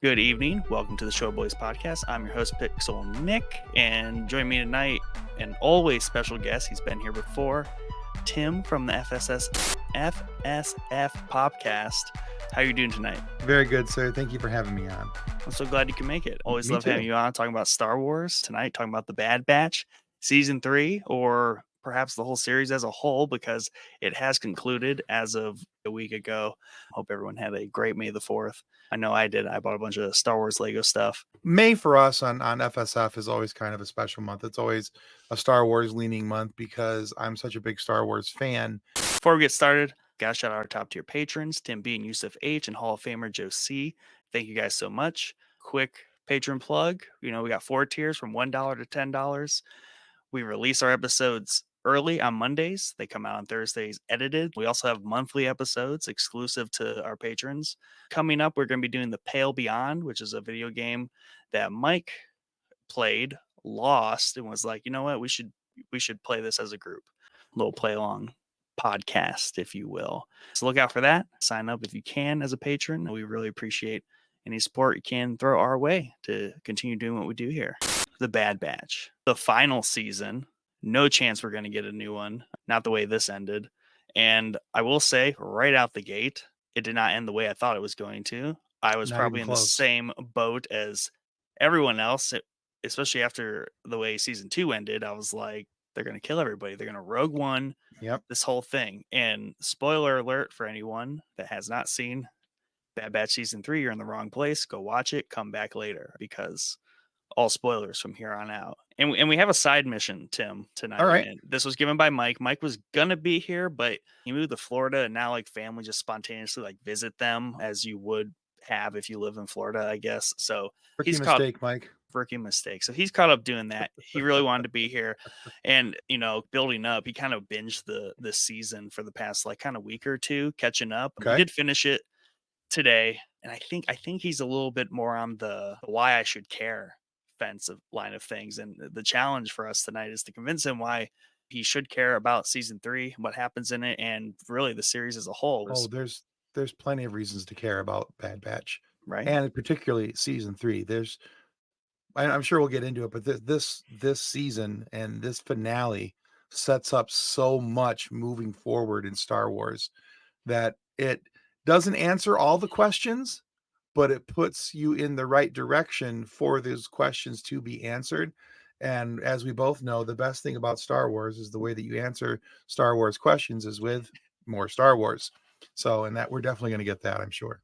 Good evening. Welcome to the Show Boys podcast. I'm your host, Pixel Nick, and join me tonight, an always special guest. He's been here before, Tim from the FSF Popcast. How are you doing tonight? Very good, sir. Thank you for having me on. I'm so glad you can make it. Always Me love too. having you on, talking about Star Wars. Tonight, talking about The Bad Batch, Season 3, or perhaps the whole series as a whole, because it has concluded as of a week ago. Hope everyone had a great May the 4th. I know I did. I bought a bunch of Star Wars Lego stuff. May for us on FSF is always kind of a special month. It's always a Star Wars leaning month because I'm such a big Star Wars fan. Before we get started, gotta shout out our top tier patrons, Tim B and Yusuf H and Hall of Famer Joe C. Thank you guys so much. Quick patron plug. We got 4 tiers from $1 to $10. We release our episodes early on Mondays. They come out on Thursdays edited. We also have monthly episodes exclusive to our patrons. Coming up, we're going to be doing The Pale Beyond, which is a video game that Mike played, lost, and was like, you know what, we should play this as a group. A little play along podcast, if you will. So look out for that. Sign up if you can as a patron. We really appreciate any support you can throw our way to continue doing what we do here. The Bad Batch, the final season. No chance we're going to get a new one. Not the way this ended. And I will say right out the gate, it did not end the way I thought it was going to. I was Not probably even in the close. same boat as everyone else, especially after the way season 2 ended. I was like, they're going to kill everybody. They're going to Rogue One Yep. this whole thing. And spoiler alert for anyone that has not seen Bad Batch season 3, you're in the wrong place. Go watch it. Come back later, because all spoilers from here on out. And we have a side mission, Tim, tonight. All right. And this was given by Mike. Mike was gonna be here, but he moved to Florida, and now family just spontaneously visit them as you would have if you live in Florida, I guess. So Rookie he's caught mistake, Mike. rookie mistake. So he's caught up doing that. He really wanted to be here, and building up, he kind of binged the season for the past kind of week or two, catching up. Okay. He did finish it today, and I think he's a little bit more on the why I should care offensive line of things. And the challenge for us tonight is to convince him why he should care about season 3, what happens in it, and really the series as a whole. Oh, there's plenty of reasons to care about Bad Batch, Right. and particularly season 3. I'm sure we'll get into it, but this season and this finale sets up so much moving forward in Star Wars that it doesn't answer all the questions, but it puts you in the right direction for those questions to be answered. And as we both know, the best thing about Star Wars is the way that you answer Star Wars questions is with more Star Wars. So, and that we're definitely going to get that, I'm sure.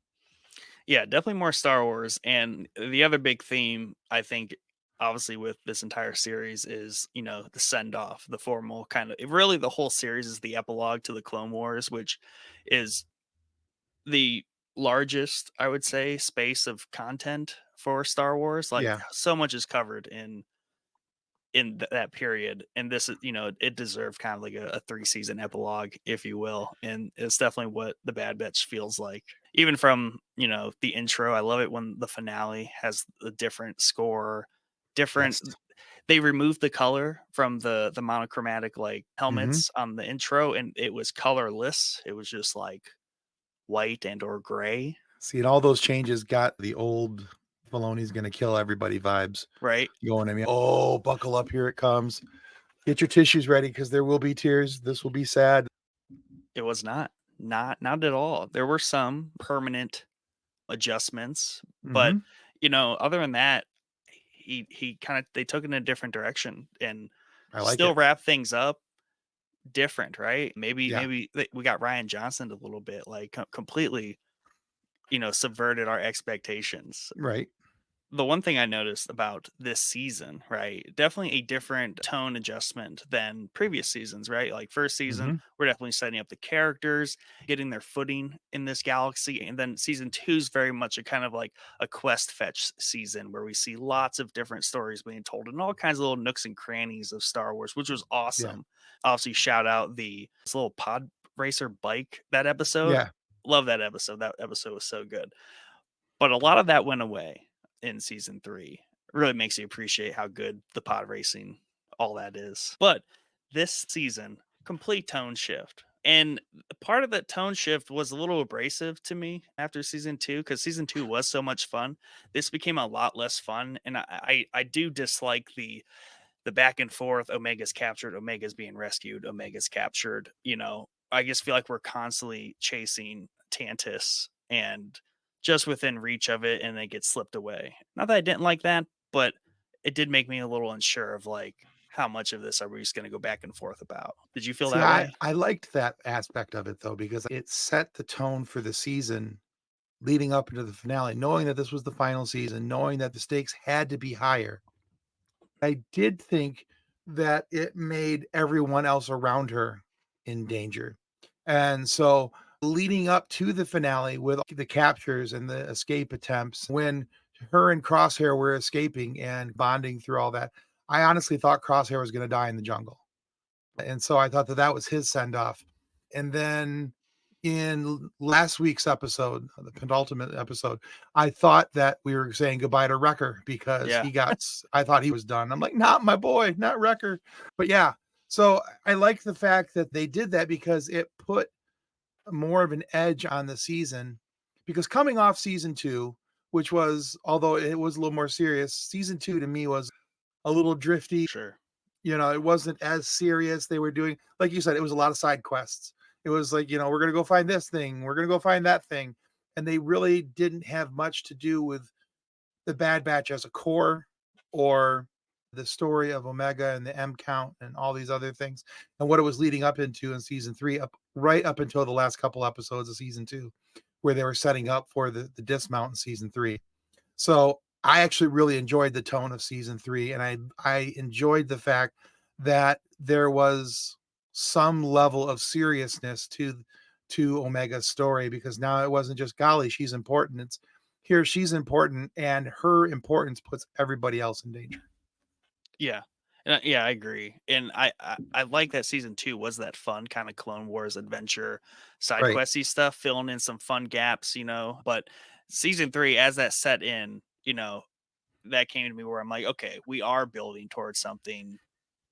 Yeah, definitely more Star Wars. And the other big theme, I think, obviously with this entire series is, the send off, the formal kind of, really the whole series is the epilogue to the Clone Wars, which is the largest, I would say, space of content for Star Wars. Yeah. So much is covered in that period, and this is, it deserved kind of like a 3-season epilogue, if you will. And it's definitely what the Bad Batch feels like, even from the intro. I love it when the finale has a different score, different. Yes. They removed the color from the monochromatic helmets on the intro, and it was colorless. It was just white and or gray. See, and all those changes got the old Filoni's going to kill everybody vibes. Right. Going, oh, buckle up, here it comes. Get your tissues ready because there will be tears. This will be sad. It was not at all. There were some permanent adjustments, but other than that, he kind of, they took it in a different direction and still wrap things up different, right? Maybe we got Ryan Johnson a little bit completely subverted our expectations. Right. The one thing I noticed about this season, right, definitely a different tone adjustment than previous seasons, right? Like first season, we're definitely setting up the characters, getting their footing in this galaxy. And then season 2 is very much a kind of like a quest fetch season where we see lots of different stories being told and all kinds of little nooks and crannies of Star Wars, which was awesome. Yeah. Obviously, shout out this little pod racer bike, that episode. Yeah. Love that episode. That episode was so good. But a lot of that went away in season 3. Really makes you appreciate how good the pod racing, all that is. But this season, complete tone shift. And part of that tone shift was a little abrasive to me after season 2 because season 2 was so much fun. This became a lot less fun, and I do dislike the back and forth. Omega's captured, Omega's being rescued, Omega's captured. I just feel like we're constantly chasing Tantus and just within reach of it, and they get slipped away. Not that I didn't like that, but it did make me a little unsure of like how much of this are we just going to go back and forth about. Did you feel See, that I way? I liked that aspect of it though, because it set the tone for the season leading up into the finale, knowing that this was the final season, knowing that the stakes had to be higher. I did think that it made everyone else around her in danger. And so leading up to the finale with the captures and the escape attempts, when her and Crosshair were escaping and bonding through all that, I honestly thought Crosshair was going to die in the jungle. And so I thought that that was his send off. And then in last week's episode, the penultimate episode, I thought that we were saying goodbye to Wrecker because Yeah, I thought he was done. I'm like, not my boy, not Wrecker. But yeah, so I like the fact that they did that because it put more of an edge on the season. Because coming off season two, which was, although it was a little more serious, season two to me was a little drifty. sure. It wasn't as serious. They were doing, like you said, it was a lot of side quests. It was like, we're going to go find this thing. We're going to go find that thing. And they really didn't have much to do with the Bad Batch as a core or the story of Omega and the M count and all these other things and what it was leading up into in season three, up right up until the last couple episodes of season two, where they were setting up for the dismount in season three. So I actually really enjoyed the tone of season three, and I enjoyed the fact that there was some level of seriousness to Omega's story because now it wasn't just golly, she's important. It's here she's important, and her importance puts everybody else in danger. Yeah. Yeah, I agree. And I like that season 2 was that fun kind of Clone Wars adventure side Right. questy stuff, filling in some fun gaps. But season 3, as that set in, that came to me where I'm like, okay, we are building towards something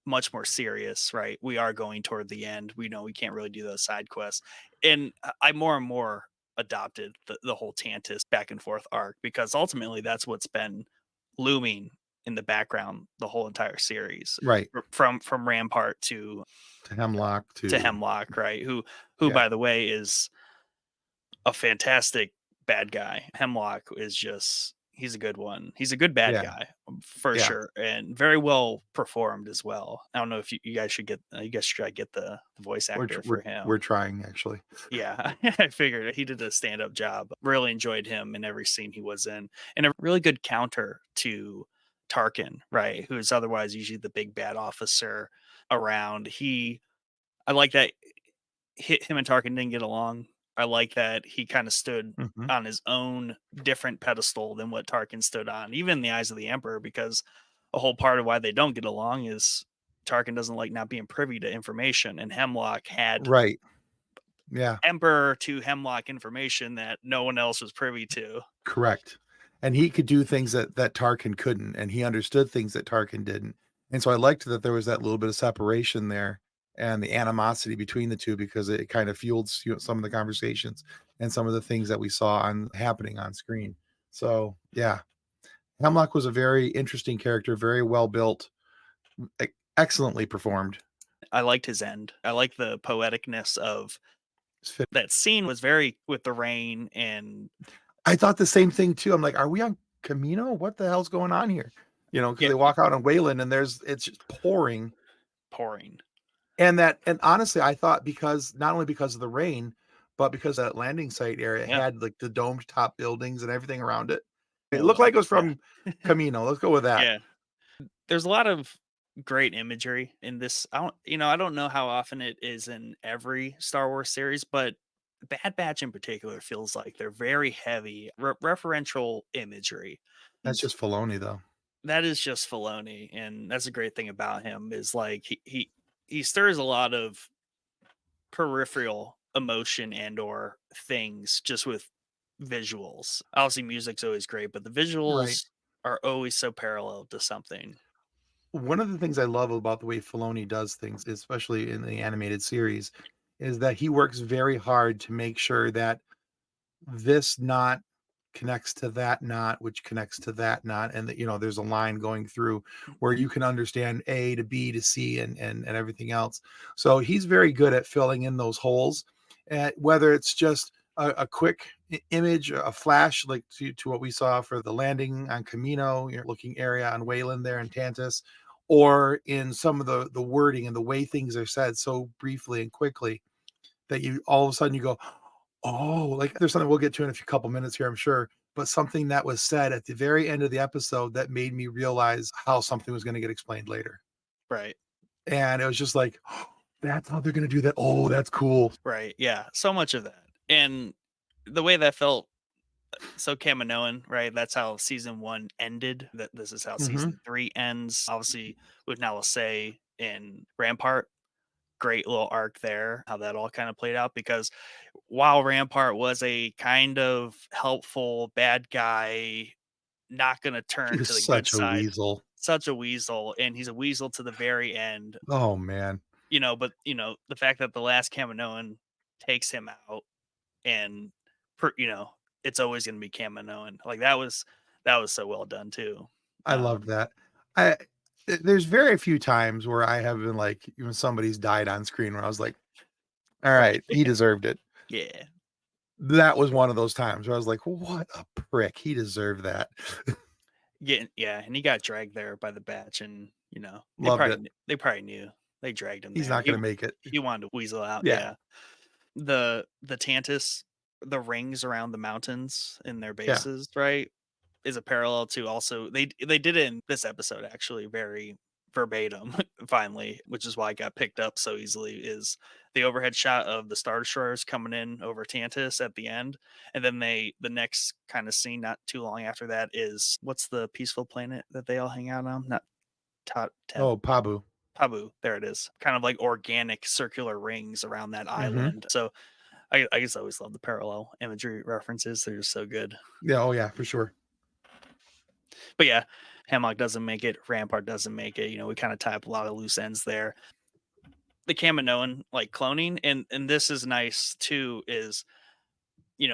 much more serious, right? We are going toward the end. We know we can't really do those side quests. And I more and more adopted the whole Tantus back and forth arc because ultimately that's what's been looming in the background the whole entire series Right. from Rampart To Hemlock to to Hemlock, right? Who yeah. by the way is a fantastic bad guy. Hemlock is just he's a good one. He's a good bad Yeah. guy for Yeah. sure, and very well performed as well. I don't know if you guys should get you guys should try to get the voice actor for We're him. trying actually. Yeah, I figured he did a stand up job. Really enjoyed him in every scene he was in, and a really good counter to Tarkin, right? Who is otherwise usually the big bad officer around. I like that him and Tarkin didn't get along. I like that he kind of stood Mhm. on his own different pedestal than what Tarkin stood on, even in the eyes of the Emperor, because a whole part of why they don't get along is Tarkin doesn't like not being privy to information, and Hemlock had Right. Yeah. Emperor to Hemlock information that no one else was privy to. Correct. And he could do things that Tarkin couldn't, and he understood things that Tarkin didn't. And so I liked that there was that little bit of separation there and the animosity between the two because it kind of fueled some of the conversations and some of the things that we saw on happening on screen. So yeah, Hemlock was a very interesting character, very well built, excellently performed. I liked his end. I like the poeticness of It's fit- that scene was very with the rain and I thought the same thing too. I'm like, are we on Camino? What the hell's going on here? Because yeah, they walk out on Wayland and it's just pouring. pouring. And honestly, I thought because not only because of the rain, but because that landing site area Yeah. had like the domed top buildings and everything around it. It looked Well, like it was yeah. from Camino. Let's go with that. Yeah. There's a lot of great imagery in this. I don't know how often it is in every Star Wars series, but Bad Batch in particular feels like they're very heavy referential imagery. That's And just Filoni though. that is just Filoni, and that's a great thing about him is like he stirs a lot of peripheral emotion and or things just with visuals. Obviously, music's always great, but the Right. visuals are always so parallel to something. One of the things I love about the way Filoni does things, especially in the animated series, is that he works very hard to make sure that this knot connects to that knot, which connects to that knot, and that there's a line going through where you can understand A to B to C and everything else. So he's very good at filling in those holes, whether it's just a quick image, a flash, like to what we saw for the landing on Camino, looking area on Wayland there in Tantus, or in some of the wording and the way things are said so briefly and quickly that you all of a sudden you go, oh, like there's something we'll get to in a few couple minutes here, I'm sure, but something that was said at the very end of the episode that made me realize how something was going to get explained later. Right. And it was just like, oh, that's how they're going to do that. Oh, that's cool. Right. Yeah. So much of that. And the way that felt so Kaminoan, right? That's how season 1 ended. That this is how Hmm. season 3 ends. Obviously, with Nalase in Rampart, great little arc there, how that all kind of played out. Because while Rampart was a kind of helpful bad guy, not going to He turn was to the good such a side, weasel. such a weasel, and he's a weasel to the very end. Oh, man. But the fact that the last Kaminoan takes him out and per, it's always going to be Kaminoan. Like that was so well done too. I loved Um, that. I, there's very few times where I have been like, even somebody's died on screen where I was like, all right. right, he deserved it. Yeah. That was one of those times where I was like, what a prick. He deserved that. Yeah, and he got dragged there by the batch, and they Loved probably it. they probably knew they dragged him He's there. not going to make it. He wanted to weasel out. Yeah. Yeah, the Tantus, the rings around the mountains in their Yeah. bases, right, is a parallel to also they did it in this episode actually very verbatim finally, which is why it got picked up so easily. Is the overhead shot of the Star Destroyers coming in over Tantus at the end, and then the next kind of scene not too long after that is what's the peaceful planet that they all hang out on? Not Tab Oh, Pabu. Pabu. There it is. Kind of like organic circular rings around that Mhm. island. So I guess I always love the parallel imagery references. They're just so good. Yeah, oh yeah, for sure. But yeah, Hemlock doesn't make it. Rampart doesn't make it. We kind of tie up a lot of loose ends there. The Kaminoan like cloning, and this is nice too. Is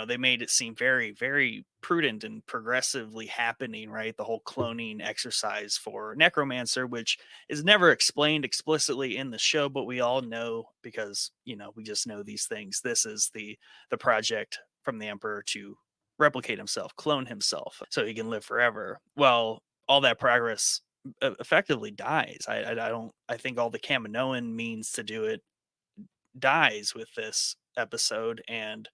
they made it seem very, very prudent and progressively happening, right? The whole cloning exercise for Necromancer, which is never explained explicitly in the show, but we all know because, we just know these things. This is the project from the Emperor to replicate himself, clone himself, so he can live forever. Well, all that progress effectively dies. I think all the Kaminoan means to do it dies with this episode, and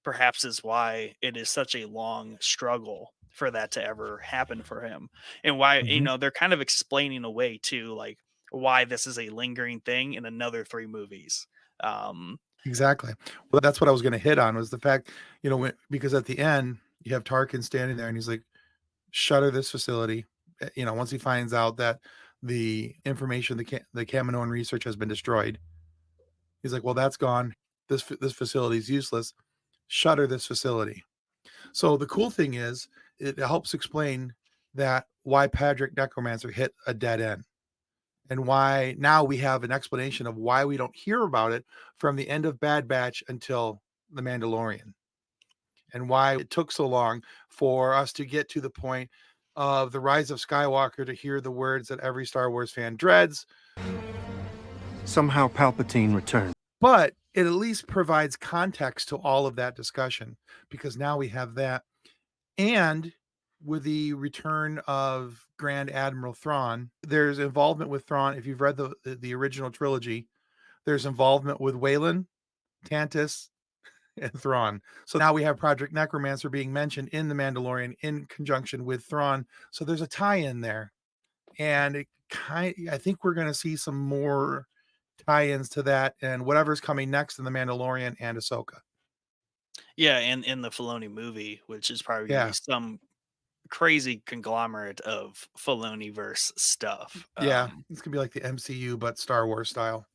perhaps is why it is such a long struggle for that to ever happen for him, and why Mhm. they're kind of explaining away too, like why this is a lingering thing in another 3 movies. um Exactly. Well, that's what I was gonna hit on was the fact, when because at the end, you have Tarkin standing there and he's like, "Shutter this facility." Once he finds out that the information, the Kaminoan research has been destroyed, he's like, "Well, that's gone. This facility is useless. Shutter this facility." So the cool thing is, it helps explain that why Patrick Necromancer hit a dead end, and why now we have an explanation of why we don't hear about it from the end of Bad Batch until The Mandalorian, and why it took so long for us to get to the point of the Rise of Skywalker to hear the words that every Star Wars fan dreads. Somehow Palpatine returned. But it at least provides context to all of that discussion, because now we have that. And with the return of Grand Admiral Thrawn, there's involvement with Thrawn. If you've read the original trilogy, there's involvement with Waylon, Tantus, and Thrawn. So now we have Project Necromancer being mentioned in The Mandalorian in conjunction with Thrawn. So there's a tie-in there. And I think we're going to see some more tie-ins to that and whatever's coming next in The Mandalorian and Ahsoka. yeah, and in the Filoni movie, which is probably going to be Yeah. some crazy conglomerate of Filoni verse stuff. Yeah. It's going to be like the MCU, but Star Wars style.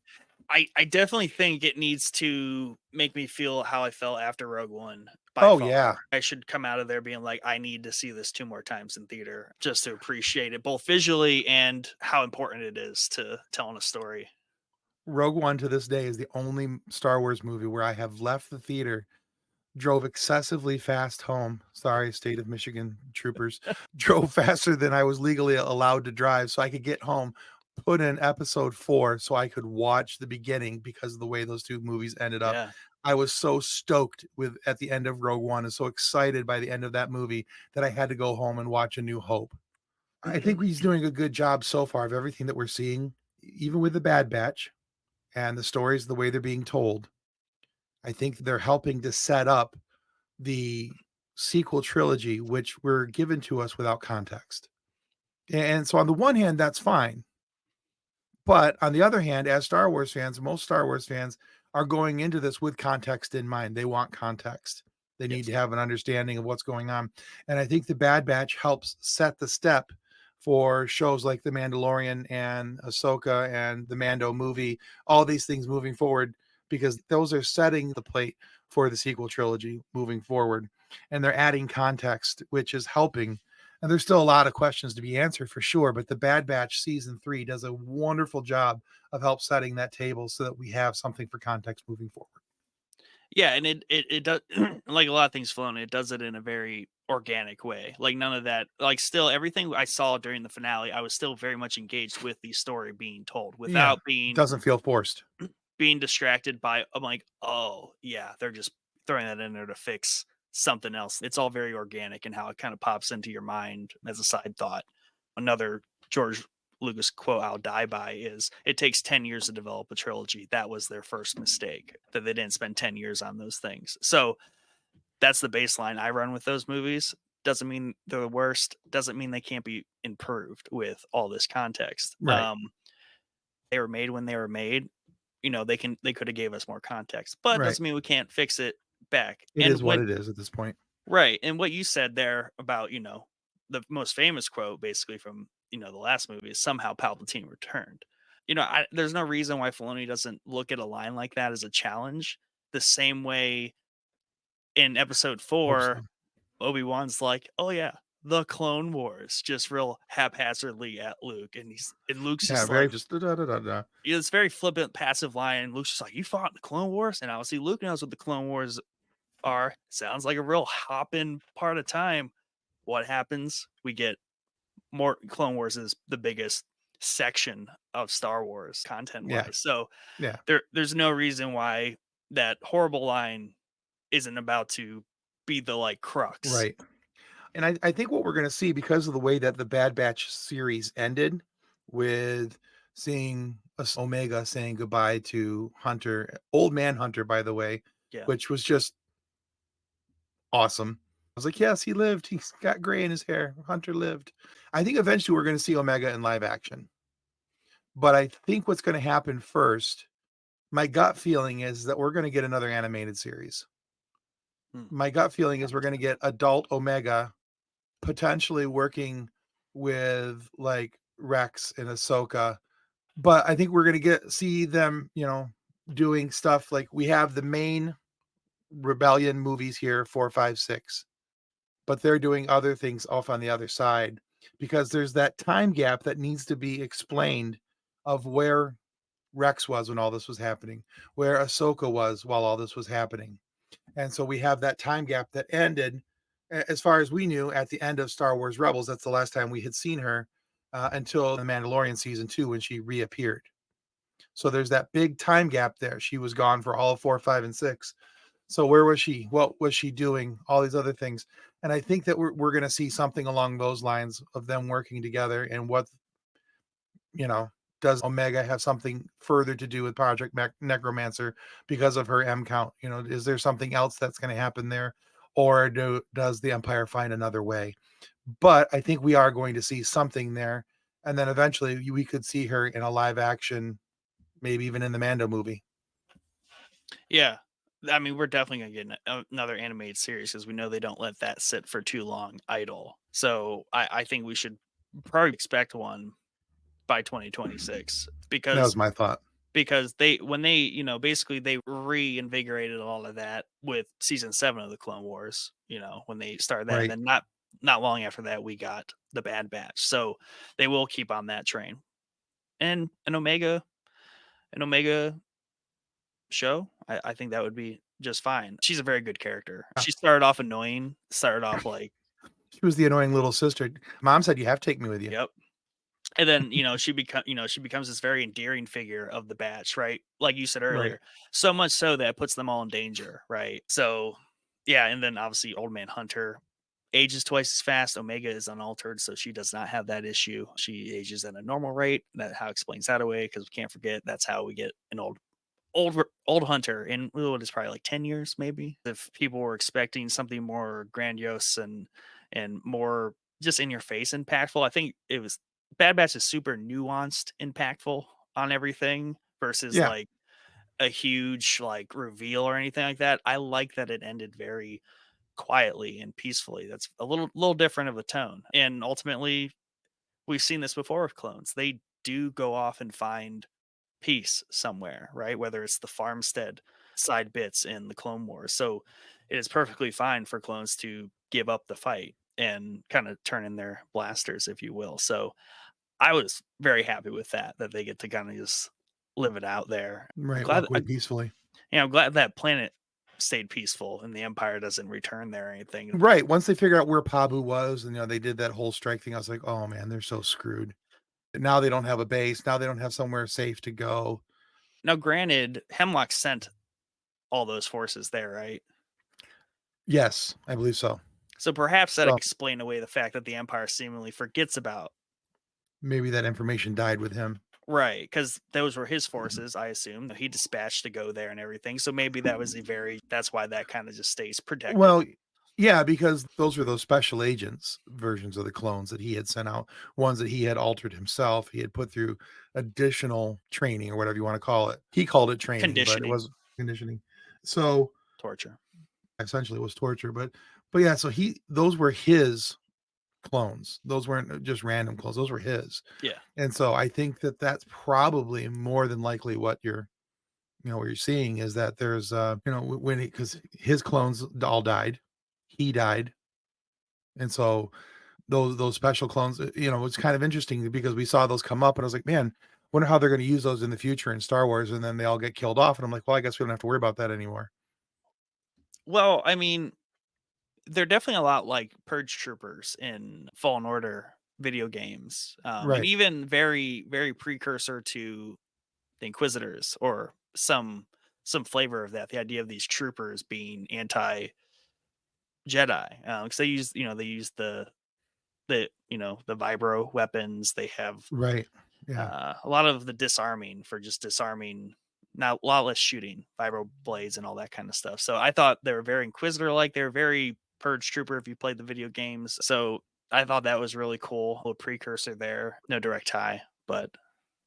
I definitely think it needs to make me feel how I felt after Rogue One by Oh, far. yeah. I should come out of there being like, I need to see this 2 more times in theater just to appreciate it both visually and how important it is to telling a story. Rogue One to this day is the only Star Wars movie where I have left the theater, drove excessively fast home. Sorry, state of Michigan troopers. Drove faster than I was legally allowed to drive so I could get home, put in episode 4 so I could watch the beginning because of the way those two movies ended up. Yeah. I was so stoked with at the end of Rogue One and so excited by the end of that movie that I had to go home and watch A New Hope. I think he's doing a good job so far of everything that we're seeing, even with the Bad Batch and the stories, the way they're being told. I think they're helping to set up the sequel trilogy, which were given to us without context. And so on the one hand, that's fine. But on the other hand, as Star Wars fans, most Star Wars fans are going into this with context in mind. They want context. They need Yes. to have an understanding of what's going on. And I think the Bad Batch helps set the step for shows like The Mandalorian and Ahsoka and the Mando movie, all these things moving forward, because those are setting the plate for the sequel trilogy moving forward. And they're adding context, which is helping. And there's still a lot of questions to be answered for sure, but the Bad Batch season 3 does a wonderful job of help setting that table so that we have something for context moving forward. Yeah, and it does like a lot of things flown, it does it in a very organic way. Like none of that, like still everything I saw during the finale, I was still very much engaged with the story being told Yeah, without doesn't feel forced. being distracted by. I'm like, oh yeah, they're just throwing that in there to fix something else. It's all very organic and how it kind of pops into your mind as a side thought. Another George Lucas quote I'll die by is it takes 10 years to develop a trilogy. That was their first mistake, that they didn't spend 10 years on those things. So that's the baseline I run with those movies. Doesn't mean they're the worst. Doesn't mean they can't be improved with all this context. Right. They were made when they were made. They could have gave us more context, but Right. doesn't mean we can't fix it back. It And is what when it is at this point. right, and what you said there about, the most famous quote basically from, the last movie is somehow Palpatine returned. There's no reason why Filoni doesn't look at a line like that as a challenge. The same way in episode Hope 4, so. Obi-Wan's like, "Oh yeah, the Clone Wars," just real haphazardly at Luke, and Luke's Yeah, just very like, just da da da da da. it's very flippant, passive line. And Luke's just like, "You fought in the Clone Wars," and obviously Luke knows what the Clone Wars are. Sounds like a real hopping part of time. What happens? We get more. Clone Wars is the biggest section of Star Wars content Yeah, wise, so yeah, there's no reason why that horrible line isn't about to be the like crux. right. And I think what we're gonna see because of the way that the Bad Batch series ended with seeing Omega saying goodbye to Hunter, old man Hunter, by the way, Yeah. which was just awesome. I was like, yes, he lived. He's got gray in his hair. Hunter lived. I think eventually we're going to see Omega in live action. But I think what's going to happen first, my gut feeling is that we're going to get another animated series. Hmm. My gut feeling is we're going to get adult Omega potentially working with like Rex and Ahsoka. But I think we're going to see them, doing stuff like we have the main rebellion movies here, 4, 5, 6. But they're doing other things off on the other side because there's that time gap that needs to be explained of where Rex was when all this was happening, where Ahsoka was while all this was happening. And so we have that time gap that ended, as far as we knew, at the end of Star Wars Rebels. That's the last time we had seen her until The Mandalorian season 2 when she reappeared. So there's that big time gap there. She was gone for all of 4, 5, and 6. So where was she? What was she doing? All these other things. And I think that we're going to see something along those lines of them working together. And what, you know, does Omega have something further to do with Project Necromancer because of her M count? Is there something else that's going to happen there? Or does the Empire find another way? But I think we are going to see something there. And then eventually we could see her in a live action, maybe even in the Mando movie. Yeah. I mean, we're definitely going to get another animated series because we know they don't let that sit for too long idle. So I think we should probably expect one by 2026 That was because my thought. when they basically they reinvigorated all of that with season 7 of the Clone Wars, when they started that, and Right. then not long after that we got the Bad Batch, so they will keep on that train. And Omega, an Omega show, I think that would be just fine. She's a very good character. Yeah. She started off annoying, started off like, She was the annoying little sister. Mom said, "You have to take me with you." yep. And then, she becomes this very endearing figure of the batch, right? Like you said Right. earlier, so much so that it puts them all in danger, right? So, yeah, and then obviously Old Man Hunter ages twice as fast. Omega is unaltered, so she does not have that issue. She ages at a normal rate. That how explains that away because we can't forget that's how we get an old hunter in what is probably like 10 years maybe. If people were expecting something more grandiose and more just in your face impactful, I think it was Bad Batch is super nuanced impactful on everything versus Yeah. like a huge like reveal or anything like that. I like that it ended very quietly and peacefully. That's a little different of a tone. And ultimately, we've seen this before with clones. They do go off and find peace somewhere, right? Whether it's the farmstead side bits in the Clone Wars. So it is perfectly fine for clones to give up the fight and kind of turn in their blasters, if you will. So I was very happy with that they get to kind of just live it out there. I'm Right. glad, Walk away peacefully. I'm glad that planet stayed peaceful and the Empire doesn't return there or anything. Right. Once they figured out where Pabu was, and they did that whole strike thing, I was like, "Oh man, they're so screwed." Now they don't have a base. Now they don't have somewhere safe to go. Now, granted, Hemlock sent all those forces there, right? Yes, I believe so. So perhaps that So explain away the fact that the Empire seemingly forgets about. maybe that information died with him. Right, because those were his forces, I assume. He dispatched to go there and everything. So maybe that was that's why that kind of just stays protected. Well, yeah, because those were those special agents versions of the clones that he had sent out, ones that he had altered himself. He had put through additional training or whatever you want to call it. He called it training, but it Conditioning, was conditioning. So torture. essentially it was torture. But yeah, so those were his clones. Those weren't just random clones. Those were his. Yeah. And so I think that that's probably more than likely what you're seeing is that there's when because his clones all died, he died, and so those special clones, it's kind of interesting because we saw those come up, and I was like, man, wonder how they're going to use those in the future in Star Wars, and then they all get killed off, and I'm like, well, I guess we don't have to worry about that anymore. Well, I mean, they're definitely a lot like Purge Troopers in Fallen Order video games, and Right, even very, very precursor to the Inquisitors or some flavor of that. The idea of these troopers being anti Jedi, because they use the vibro weapons. They have right, yeah. a lot of the disarming for just disarming. Now, a lot less shooting, vibro blades, and all that kind of stuff. So I thought they were very Inquisitor like. They were very Purge Trooper if you played the video games. So I thought that was really cool. A little precursor there. No direct tie, but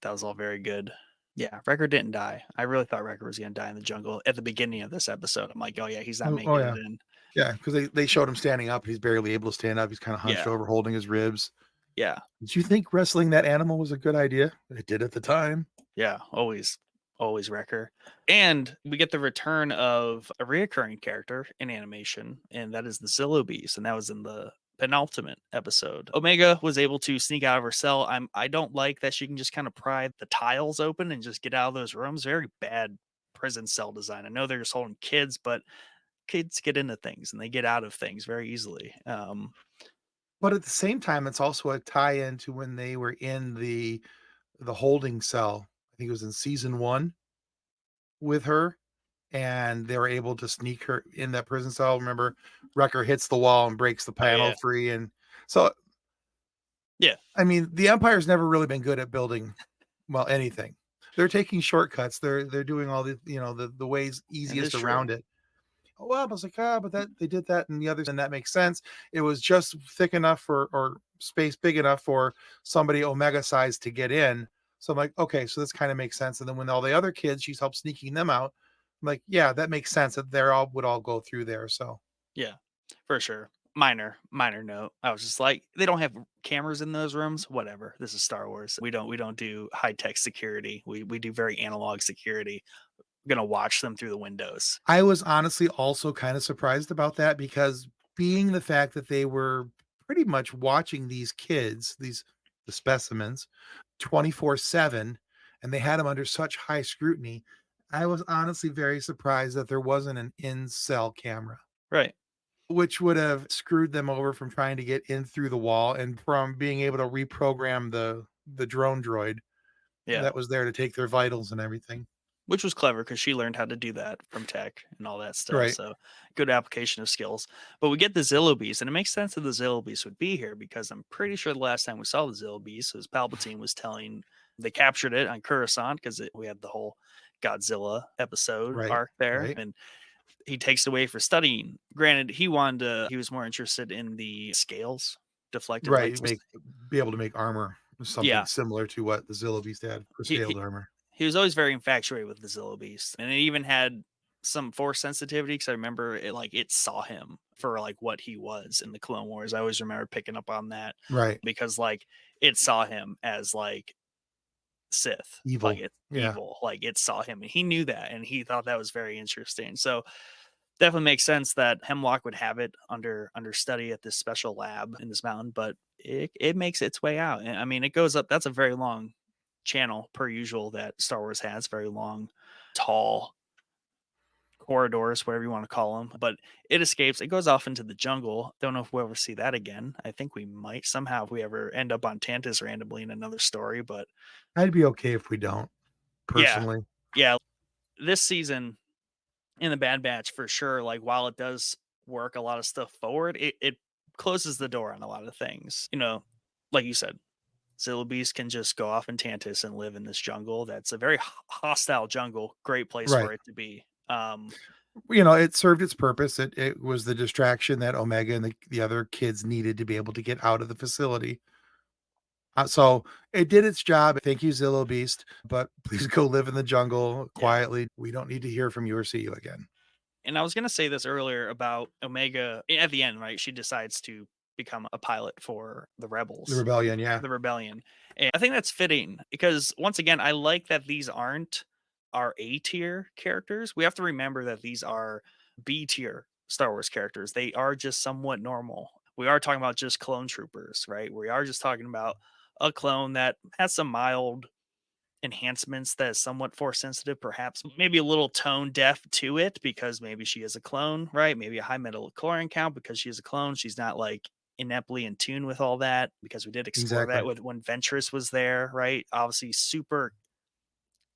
that was all very good. Yeah, Wrecker didn't die. I really thought Wrecker was going to die in the jungle at the beginning of this episode. I'm like, oh yeah, he's not Oh, making yeah, it in. yeah, because they showed him standing up. He's barely able to stand up. He's kind of hunched Yeah, over, holding his ribs. yeah, Did you think wrestling that animal was a good idea? It did at the time. yeah. Always Wrecker. And we get the return of a reoccurring character in animation, and that is the Zillo Beast, and that was in the penultimate episode. Omega was able to sneak out of her cell. I don't like that she can just kind of pry the tiles open and just get out of those rooms. Very bad prison cell design. I know they're just holding kids, but kids get into things and they get out of things very easily. But at the same time, it's also a tie-in to when they were in the holding cell. I think it was in season 1 with her, and they were able to sneak her in that prison cell. Remember, Wrecker hits the wall and breaks the Oh panel yeah, free, and so, yeah, I mean, the Empire's never really been good at building, well, anything. They're taking shortcuts. They're doing all the ways it is easiest true. around it. Well, I was like, but that they did that and the others, and that makes sense. It was just thick enough for or space big enough for somebody Omega size to get in. So I'm like, okay, so this kind of makes sense. And then when all the other kids, she's helped sneaking them out. I'm like, yeah, that makes sense that they're all would all go through there. So Yeah, for sure. Minor note. I was just like, they don't have cameras in those rooms. Whatever. This is Star Wars. We don't do high tech security. We do very analog security. We're gonna watch them through the windows. I was honestly also kind of surprised about that because being the fact that they were pretty much watching these kids, the specimens, 24/7, and they had him under such high scrutiny. I was honestly very surprised that there wasn't an in-cell camera, Right. which would have screwed them over from trying to get in through the wall and from being able to reprogram the drone droid Yeah. that was there to take their vitals and everything. Which was clever because she learned how to do that from tech and all that stuff. Right. So good application of skills. But we get the Zillo Beast, and it makes sense that the Zillo Beast would be here because I'm pretty sure the last time we saw the Zillo Beast was Palpatine was telling they captured it on Coruscant because we had the whole Godzilla episode Right. arc there, Right. and he takes it away for studying. Granted, he was more interested in the scales, deflected Right. like Be able to make armor, something yeah. similar to what the Zillo Beast had for He, scaled he armor. he was always very infatuated with the Zillo Beast, and it even had some force sensitivity because I remember it saw him for like what he was in the Clone Wars. I always remember picking up on that Right. because like it saw him as like Sith, like Evil. it's Yeah. evil, like it saw him, and he knew that, and he thought that was very interesting. So definitely makes sense that Hemlock would have it under study at this special lab in this mountain, but it makes its way out. And I mean, it goes up. That's a very long channel per usual that Star Wars has, very long, tall corridors, whatever you want to call them. But it escapes. It goes off into the jungle. Don't know if we'll ever see that again. I think we might somehow if we ever end up on Tantus randomly in another story. But I'd be okay if we don't, yeah, personally. yeah, this season in the Bad Batch for sure. Like while it does work a lot of stuff forward, it closes the door on a lot of things. Like you said, Zilla Beast can just go off in Tantus and live in this jungle. That's a very hostile jungle. Great place Right. for it to be. It served its purpose. It was the distraction that Omega and the other kids needed to be able to get out of the facility. So it did its job. Thank you, Zillow Beast. But please go live in the jungle Yeah. quietly. We don't need to hear from you or see you again. And I was going to say this earlier about Omega at the end, right? She decides to become a pilot for the The rebels, rebellion, yeah. the rebellion. And I think that's fitting because once again, I like that these aren't our A tier characters. We have to remember that these are B tier Star Wars characters. They are just somewhat normal. We are talking about just clone troopers, right? We are just talking about a clone that has some mild enhancements that is somewhat force sensitive, perhaps maybe a little tone deaf to it because maybe she is a clone, right? Maybe a high metal chlorine count because she is a clone. She's not like ineptly in tune with all that because we did explore Exactly. that with when Ventress was there, right? Obviously super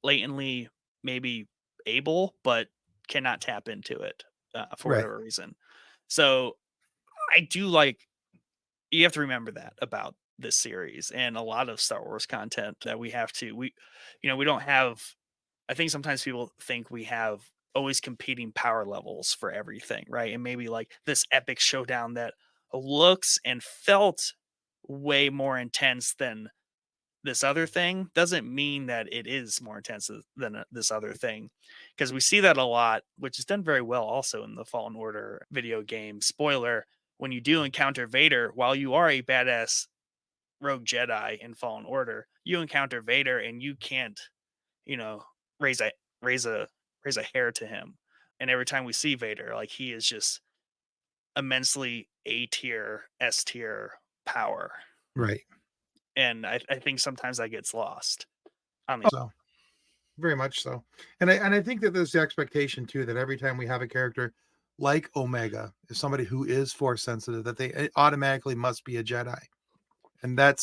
latently maybe able, but cannot tap into it for Right. whatever reason. So I do like you have to remember that about this series and a lot of Star Wars content that we don't have. I think sometimes people think we have always competing power levels for everything, right? And maybe like this epic showdown that looks and felt way more intense than this other thing doesn't mean that it is more intense than this other thing because we see that a lot, which is done very well also in the Fallen Order video game. Spoiler, when you do encounter Vader, while you are a badass rogue Jedi in Fallen Order, you encounter Vader and you can't, you know, raise a raise a raise a hair to him. And every time we see Vader, like he is just immensely A tier, S tier power. Right. And I think sometimes that gets lost on these. So very much so. And I think that there's the expectation too that every time we have a character like Omega, is somebody who is force sensitive, that they automatically must be a Jedi. And I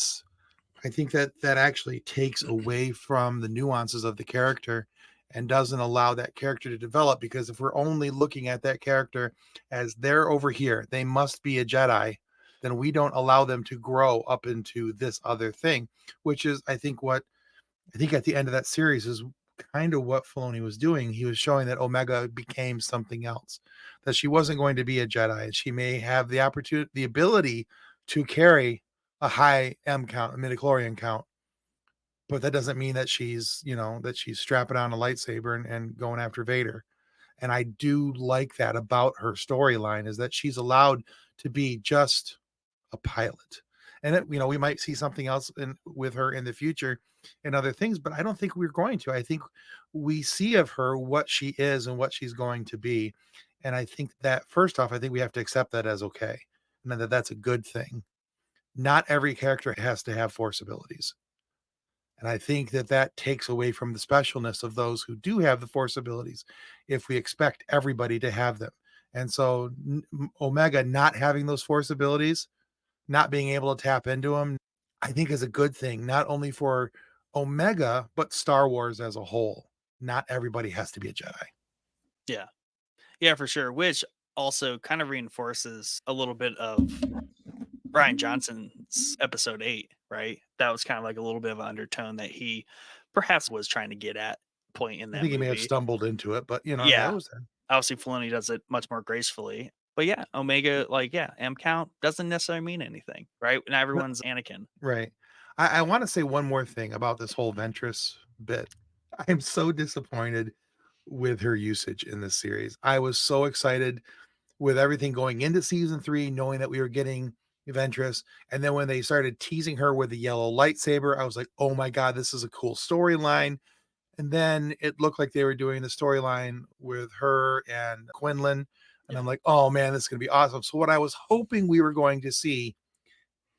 think that actually takes away from the nuances of the character and doesn't allow that character to develop, because if we're only looking at that character as they're over here, they must be a Jedi, then we don't allow them to grow up into this other thing, which is I think at the end of that series is kind of what Filoni was doing. He was showing that Omega became something else, that she wasn't going to be a Jedi, and she may have the opportunity, the ability to carry a high M count, a midichlorian count, but that doesn't mean that that she's strapping on a lightsaber and going after Vader. And I do like that about her storyline, is that she's allowed to be just a pilot. And we might see something else with her in the future and other things, but I don't think we're going to. I think we see of her what she is and what she's going to be. And I think that first off, I think we have to accept that as okay. And that's a good thing. Not every character has to have force abilities. And I think that that takes away from the specialness of those who do have the Force abilities if we expect everybody to have them. And so Omega not having those Force abilities, not being able to tap into them, I think is a good thing, not only for Omega, but Star Wars as a whole. Not everybody has to be a Jedi. Yeah. Yeah, for sure. Which also kind of reinforces a little bit of Brian Johnson's episode 8, right? That was kind of like a little bit of an undertone that he perhaps was trying to get at point in I that think he may have movie. stumbled into it, but yeah, it Yeah. was there. Obviously, Filoni does it much more gracefully. But yeah, Omega, like, yeah, M count doesn't necessarily mean anything, right? And No, everyone's Anakin. right. I want to say one more thing about this whole Ventress bit. I'm so disappointed with her usage in this series. I was so excited with everything going into season 3, knowing that we were getting Ventress. And then when they started teasing her with the yellow lightsaber, I was like, oh my God, this is a cool storyline. And then it looked like they were doing the storyline with her and Quinlan. And Yeah. I'm like, oh man, this is going to be awesome. So, what I was hoping we were going to see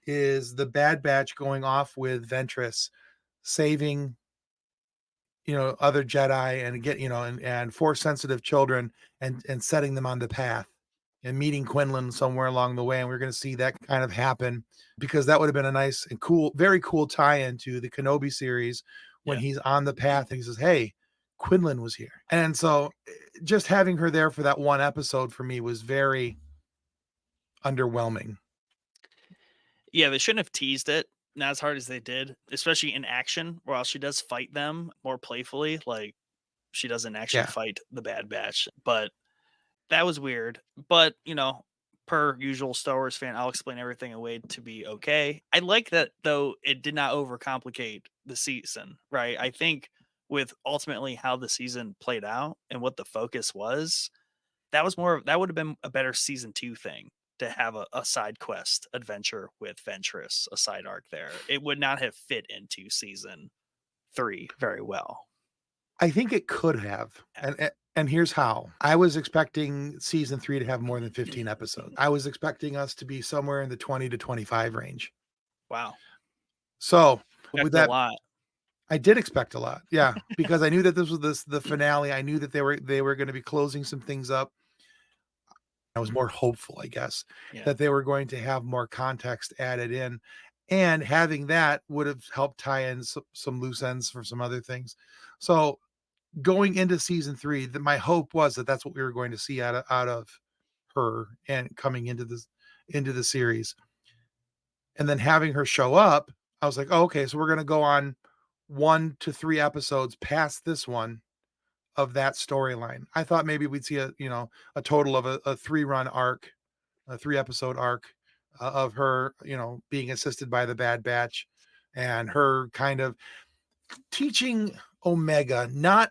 is the Bad Batch going off with Ventress, saving, other Jedi and and Force sensitive children and setting them on the path and meeting Quinlan somewhere along the way. And we're going to see that kind of happen because that would have been a nice and cool, very cool tie into the Kenobi series when Yeah. he's on the path and he says, hey, Quinlan was here. And so just having her there for that one episode for me was very underwhelming. Yeah, they shouldn't have teased it not as hard as they did, especially in action, while she does fight them more playfully. Like, she doesn't actually Yeah. fight the Bad Batch, but that was weird. But, per usual Star Wars fan, I'll explain everything away to be okay. I like that, though, it did not overcomplicate the season, right? I think with ultimately how the season played out and what the focus was, that would have been a better season 2 thing, to have a side quest adventure with Ventress, a side arc there. It would not have fit into season 3 very well. I think it could have. And here's how. I was expecting season 3 to have more than 15 episodes. I was expecting us to be somewhere in the 20 to 25 range. Wow. So, with Expected a that, lot. I did expect a lot. Yeah, because I knew that this was the finale. I knew that they were going to be closing some things up. I was more hopeful, I guess, Yeah. that they were going to have more context added in, and having that would have helped tie in some loose ends for some other things. So, going into season 3, my hope was that that's what we were going to see out of her and coming into the series. And then having her show up, I was like, oh, okay, so we're going to go on 1 to 3 episodes past this one of that storyline. I thought maybe we'd see a total of a 3-run arc, a 3-episode arc of her, being assisted by the Bad Batch and her kind of teaching Omega, not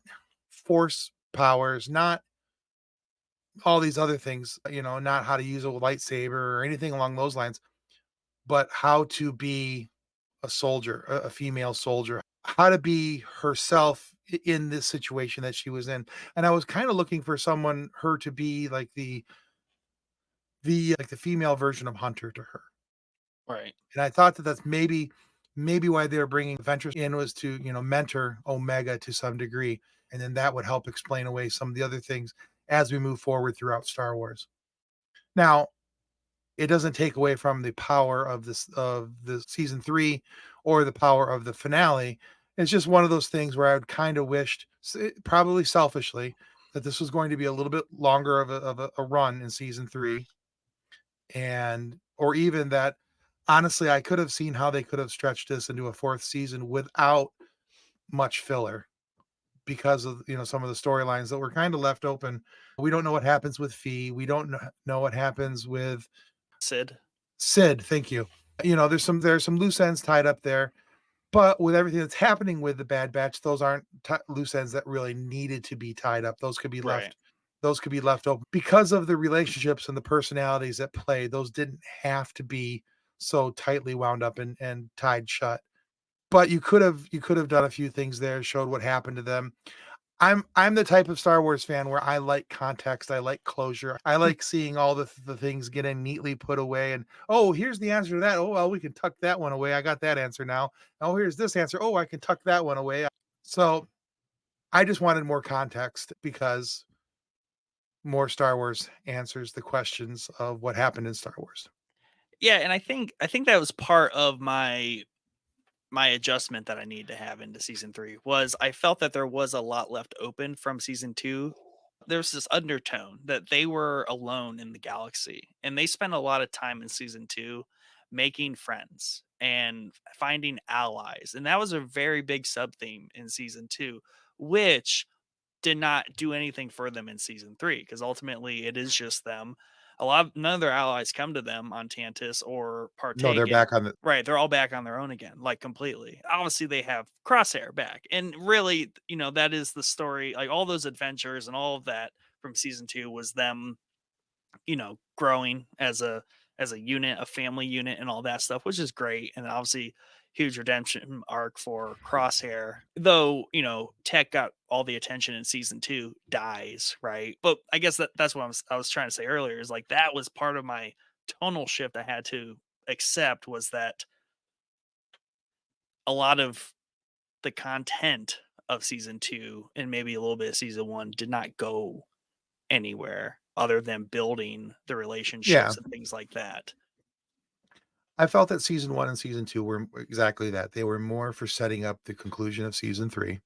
force powers, not all these other things, not how to use a lightsaber or anything along those lines, but how to be a soldier, a female soldier, how to be herself in this situation that she was in. And I was kind of looking for her to be like the female version of Hunter to her. Right. And I thought that that's maybe why they were bringing Ventress in, was to, mentor Omega to some degree. And then that would help explain away some of the other things as we move forward throughout Star Wars. Now, it doesn't take away from the power of the season 3 or the power of the finale. It's just one of those things where I would kind of wished, probably selfishly, that this was going to be a little bit longer of a run in season 3, and or even that, honestly, I could have seen how they could have stretched this into a 4th season without much filler, because of some of the storylines that were kind of left open. We don't know what happens with Fee. We don't know what happens with Sid. Sid. Thank you. There's some loose ends tied up there, but with everything that's happening with the Bad Batch, those aren't loose ends that really needed to be tied up. Those could be Right. left. Those could be left open because of the relationships and the personalities that play. Those didn't have to be so tightly wound up and tied shut. But you could have done a few things there, showed what happened to them. I'm the type of Star Wars fan where I like context, I like closure. I like seeing all the things getting neatly put away and, "Oh, here's the answer to that. Oh, well, we can tuck that one away. I got that answer now. Oh, here's this answer. Oh, I can tuck that one away." So, I just wanted more context because more Star Wars answers the questions of what happened in Star Wars. Yeah, and I think that was part of my adjustment that I need to have into season 3 was I felt that there was a lot left open from season 2. There's this undertone that they were alone in the galaxy, and they spent a lot of time in season 2 making friends and finding allies, and that was a very big sub theme in season 2, which did not do anything for them in season 3 because ultimately it is just them. None of their allies come to them on Tantus or No, partake they're in. back on the Right, they're all back on their own again, like completely. Obviously, they have Crosshair back, and really, that is the story. Like all those adventures and all of that from season 2 was them, growing as a unit, a family unit, and all that stuff, which is great. And obviously, huge redemption arc for Crosshair. Though Tech got all the attention in season 2, dies right. But I guess that's what I was trying to say earlier is like that was part of my tonal shift I had to accept was that a lot of the content of season 2 and maybe a little bit of season 1 did not go anywhere other than building the Yeah, relationships and things like that. I felt that season 1 and season 2 were exactly that. They were more for setting up the conclusion of season 3,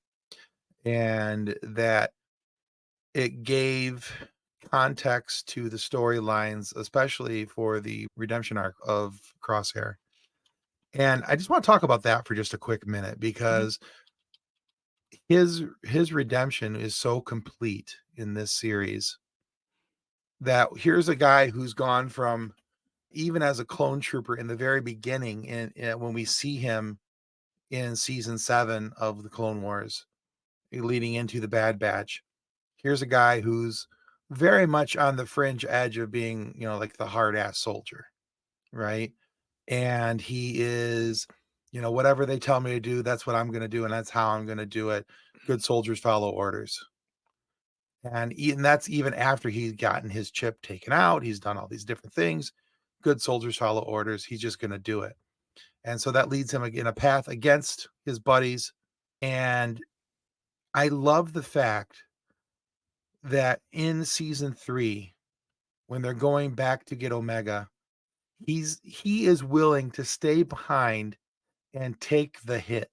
and that it gave context to the storylines, especially for the redemption arc of Crosshair. And I just want to talk about that for just a quick minute Mhm. because his redemption is so complete in this series that here's a guy who's gone from even as a clone trooper in the very beginning when we see him in season 7 of the Clone Wars leading into the Bad Batch. Here's a guy who's very much on the fringe edge of being, like the hard ass soldier, right? And he is, whatever they tell me to do, that's what I'm going to do. And that's how I'm going to do it. Good soldiers follow orders. And that's even after he's gotten his chip taken out. He's done all these different things. Good soldiers follow orders. He's just going to do it. And so that leads him in a path against his buddies. And I love the fact that in season 3, when they're going back to get Omega, he is willing to stay behind and take the hit.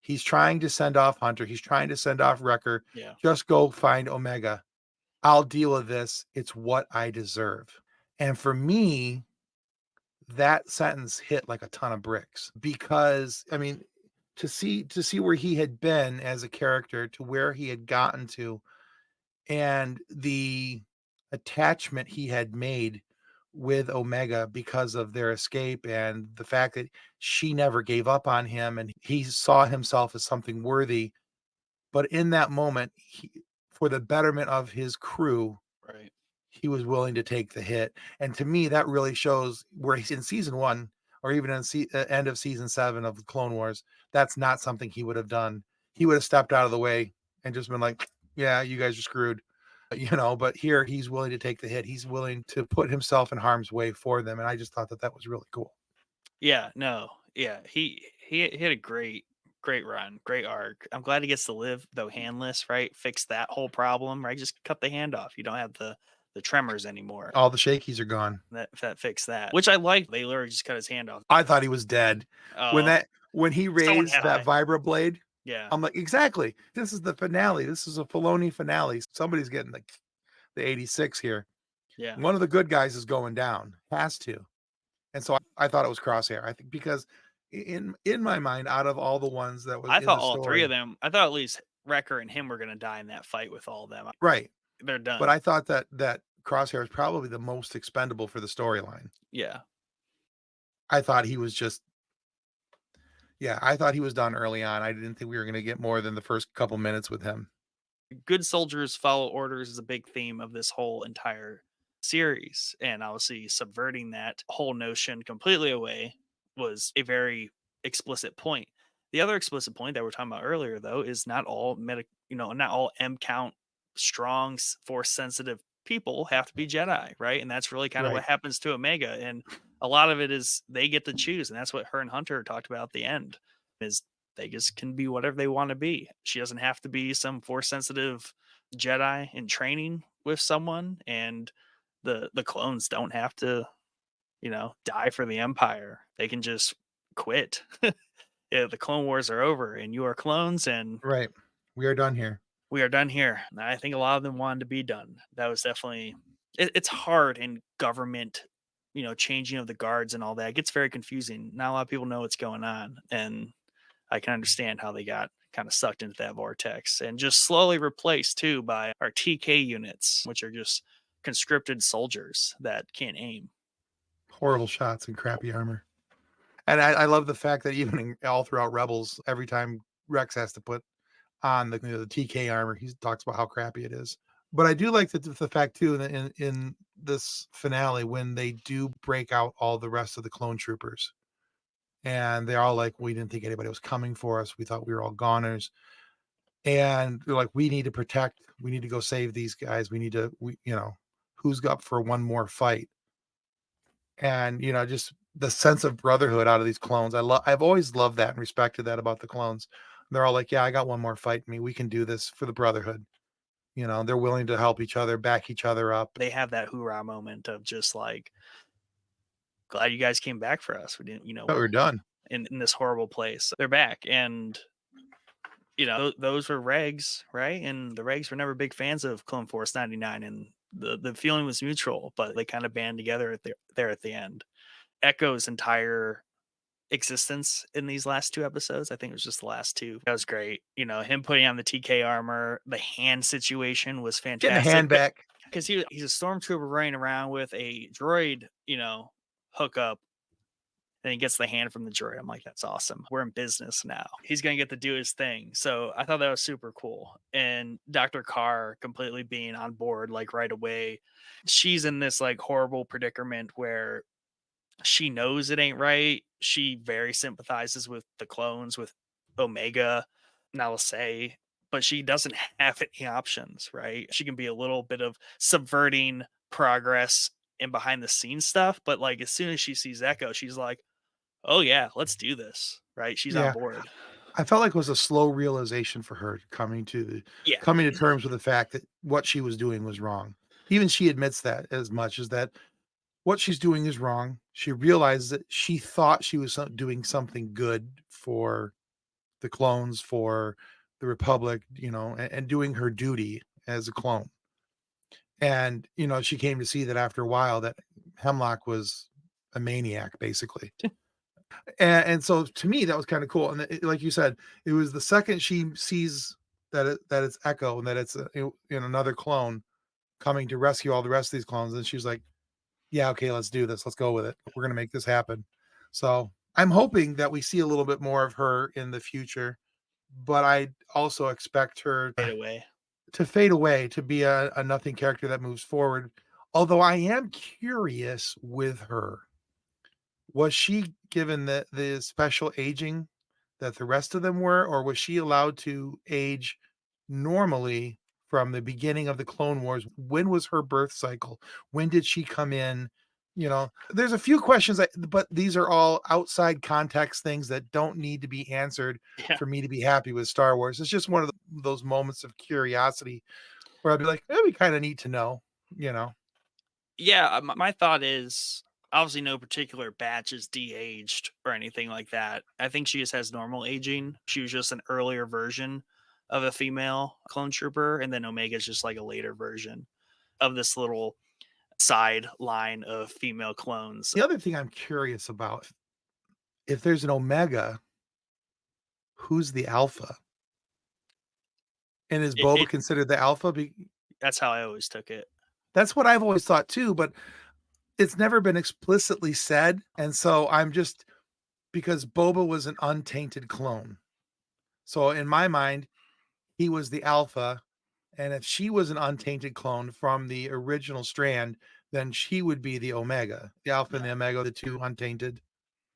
He's trying to send off Hunter. He's trying to send off Wrecker. Yeah. Just go find Omega. I'll deal with this. It's what I deserve. And for me, that sentence hit like a ton of bricks because I mean, to see where he had been as a character to where he had gotten to and the attachment he had made with Omega because of their escape and the fact that she never gave up on him and he saw himself as something worthy. But in that moment, for the betterment of his crew, Right. he was willing to take the hit. And to me, that really shows where he's in season 1 or even in end of season 7 of the Clone Wars. That's not something he would have done. He would have stepped out of the way and just been like, yeah, you guys are screwed. But here he's willing to take the hit. He's willing to put himself in harm's way for them. And I just thought that that was really cool. Yeah, no. Yeah, he had a great run, great arc. I'm glad he gets to live though handless, right? Fix that whole problem, right? Just cut the hand off. You don't have the tremors anymore. All the shakies are gone. That fixed that. Which I like. They literally just cut his hand off. I thought he was dead. When Oh, that when he someone raised had that eye. vibra blade, Yeah. I'm like, exactly. This is the finale. This is a Filoni finale. Somebody's getting the 86 here. Yeah. One of the good guys is going down. Has to. And so I thought it was Crosshair. I think because in my mind, out of all the ones that was I in thought the all three of story, them. I thought at least Wrecker and him were gonna die in that fight with all of them. right. They're But done. I thought that Crosshair is probably the most expendable for the storyline. Yeah. I thought he was just yeah, I thought he was done early on. I didn't think we were going to get more than the first couple minutes with him. Good soldiers follow orders is a big theme of this whole entire series. And obviously subverting that whole notion completely away was a very explicit point. The other explicit point that we're talking about earlier, though, is not all not all M count strong, force sensitive people have to be Jedi, right? And that's really kind of what Right. happens to Omega. And a lot of it is they get to choose, and that's what her and Hunter talked about at the end. Is they just can be whatever they want to be. She doesn't have to be some force sensitive Jedi in training with someone, and the clones don't have to, die for the Empire. They can just quit. Yeah, the Clone Wars are over, and you are clones, and Right. We are done here. we are done here. And I think a lot of them wanted to be done. That was definitely it's hard in government, changing of the guards and all that. It gets very confusing. Not a lot of people know what's going on, and I can understand how they got kind of sucked into that vortex and just slowly replaced too by our TK units, which are just conscripted soldiers that can't aim. Horrible shots and crappy armor. And I love the fact that even all throughout Rebels, every time Rex has to put on the TK armor, he talks about how crappy it is. But I do like the fact too in this finale when they do break out all the rest of the clone troopers, and they're all like, "We didn't think anybody was coming for us. We thought we were all goners." And they're like, "We need to protect. We need to go save these guys. Who's up for one more fight?" And just the sense of brotherhood out of these clones. I've always loved that and respected that about the clones. They're all like, "Yeah, I got one more fight in me. We can do this for the brotherhood." They're willing to help each other, back each other up. They have that hoorah moment of just like, glad you guys came back for us. We didn't, But we're done. in this horrible place. They're back. And, those were regs, right? And the regs were never big fans of Clone Force 99. And the feeling was mutual, but they kind of band together there at the end. Echo's entire existence in these last two episodes, I think it was just the last two. That was great. Him putting on the TK armor, the hand situation was Getting a hand fantastic. back. Because he's a stormtrooper running around with a droid, hookup. Then he gets the hand from the droid. I'm like, that's awesome. We're in business now. He's going to get to do his thing. So I thought that was super cool. And Dr. Carr completely being on board, like right away. She's in this like horrible predicament where she knows it ain't right. She very sympathizes with the clones, with Omega, now say, but she doesn't have any options, right? She can be a little bit of subverting progress and behind the scenes stuff, but like as soon as she sees Echo, she's like, oh yeah, let's do this, right? She's on Yeah. board. I felt like it was a slow realization for her Yeah. coming to terms with the fact that what she was doing was wrong. Even she admits that as much as that what she's doing is wrong. She realizes that she thought she was doing something good for the clones, for the Republic, and doing her duty as a clone. And, she came to see that after a while that Hemlock was a maniac, basically. And so to me, that was kind of cool. And like you said, it was the second she sees that it's Echo and that it's another clone coming to rescue all the rest of these clones. And she's like, yeah, okay, let's do this. Let's go with it. We're going to make this happen. So I'm hoping that we see a little bit more of her in the future, but I also expect her Fade away. to fade away, to be a nothing character that moves forward. Although I am curious with her. Was she given the special aging that the rest of them were, or was she allowed to age normally from the beginning of the Clone Wars? When was her birth cycle? When did she come in? There's a few questions, but these are all outside context things that don't need to be answered Yeah. for me to be happy with Star Wars. It's just one of those moments of curiosity where I'd be like, it'd be kind of neat to know, you know. Yeah, my thought is obviously no particular batch is de-aged or anything like that. I think she just has normal aging. She was just an earlier version of a female clone trooper, and then Omega is just like a later version of this little side line of female clones. The other thing I'm curious about, if there's an Omega, who's the Alpha? And is Boba It considered the Alpha? That's how I always took it. That's what I've always thought too, but it's never been explicitly said. And so I'm just, because Boba was an untainted clone. So in my mind, he was the Alpha. And if she was an untainted clone from the original strand, then she would be the Omega, the Alpha and the Omega, the two untainted.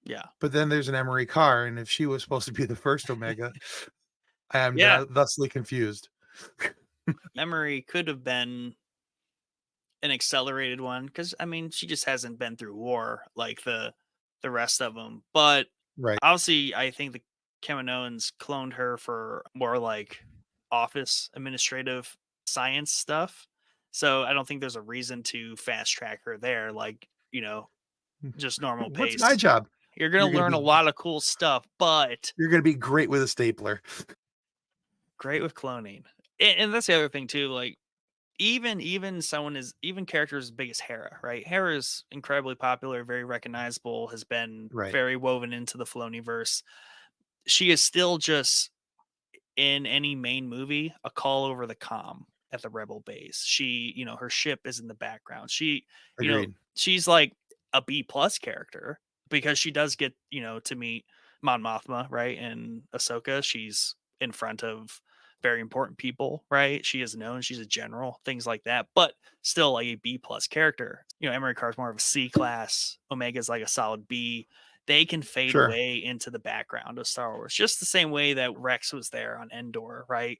Yeah. But then there's an Emery Carr, and if she was supposed to be the first Omega, I am Yeah. thusly confused. Memory could have been an accelerated one because I mean she just hasn't been through war like the rest of them. But Right. obviously, I think the Kaminoans cloned her for more like office administrative science stuff. So I don't think there's a reason to fast track her there, like just normal What's my pace. job? You're You're gonna gonna learn a be lot of cool stuff, but you're gonna be great with a stapler. great with cloning. And that's the other thing too. Like even characters as big as Hera, right? Hera is incredibly popular, very recognizable, has been Right. very woven into the Filoniverse. She is still just in any main movie a call over the comm at the Rebel base. She, her ship is in the background. Agreed. She's like a B plus character because she does get, to meet Mon Mothma, right? And Ahsoka, she's in front of very important people, right? She is known, she's a general, things like that, but still like a B plus character. Emery Carr's more of a C class. Omega's like a solid B. They can fade Sure. away into the background of Star Wars, just the same way that Rex was there on Endor, right?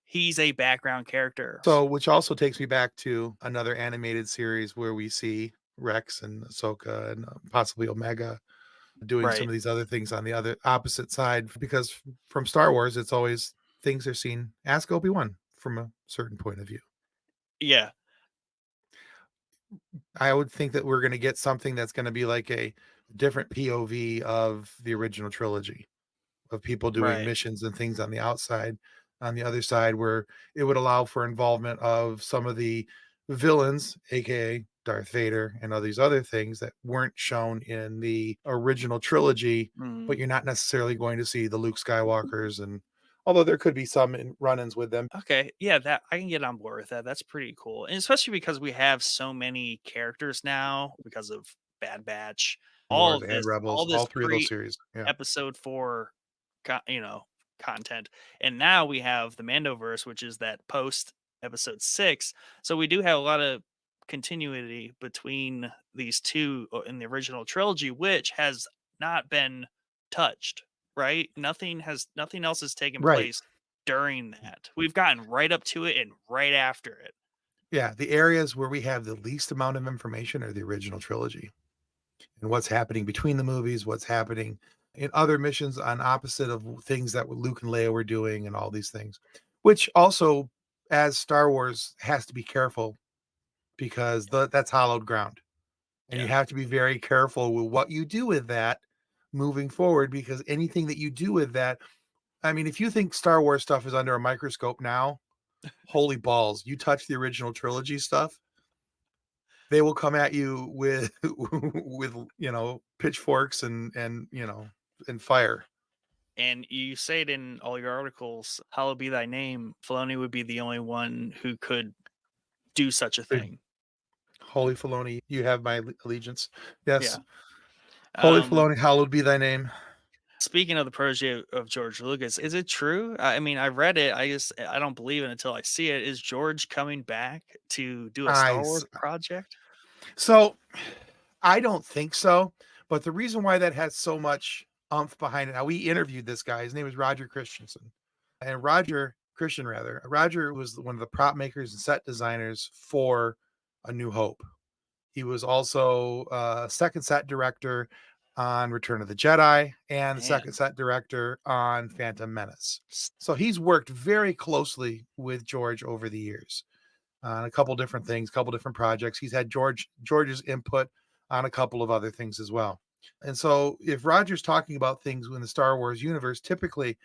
He's a background character. So, which also takes me back to another animated series where we see Rex and Ahsoka and possibly Omega doing some Right. of these other things on the other opposite side. Because from Star Wars, it's always things are seen. Ask Obi-Wan from a certain point of view. Yeah. I would think that we're going to get something that's going to be like a different POV of the original trilogy, of people doing Right. missions and things on the outside, on the other side, where it would allow for involvement of some of the villains, aka Darth Vader, and all these other things that weren't shown in the original trilogy, but Mm. you're not necessarily going to see the Luke Skywalkers, and although there could be some run-ins with them. Okay. Yeah, that I can get on board with that. That's pretty cool. And especially because we have so many characters now because of Bad Batch. All Wars of and this, Rebels, all this all three of those pre series. Yeah. episode 4 content. And now we have the Mandoverse, which is that post episode 6. So we do have a lot of continuity between these two in the original trilogy, which has not been touched, right? Nothing else has taken Right. place during that. We've gotten right up to it and right after it. Yeah. The areas where we have the least amount of information are the original trilogy. And what's happening between the movies, what's happening in other missions on opposite of things that Luke and Leia were doing, and all these things, which also, as Star Wars, has to be careful because that's hallowed ground. And you Yeah. have to be very careful with what you do with that moving forward, because anything that you do with that, I mean, if you think Star Wars stuff is under a microscope now, holy balls, you touch the original trilogy stuff, they will come at you with with pitchforks and fire. And you say it in all your articles, hallowed be thy name. Filoni would be the only one who could do such a Good. thing. Holy Filoni, you have my allegiance. Yeah. Yes. Holy Um, Filoni, hallowed be thy name. Speaking of the protege of George Lucas, is it true? I mean, I read it. I don't believe it until I see it. Is George coming back to do a I Star s- Wars project? so I don't think so, but the reason why that has so much umph behind it. Now, we interviewed this guy. His name is Roger Christensen, and Roger was one of the prop makers and set designers for A New Hope. He was also second set director on Return of the Jedi and the second Man, set director on Phantom Menace. So he's worked very closely with George over the years on a couple different things, a couple different projects. He's had George's input on a couple of other things as well. And so if Roger's talking about things in the Star Wars universe, typically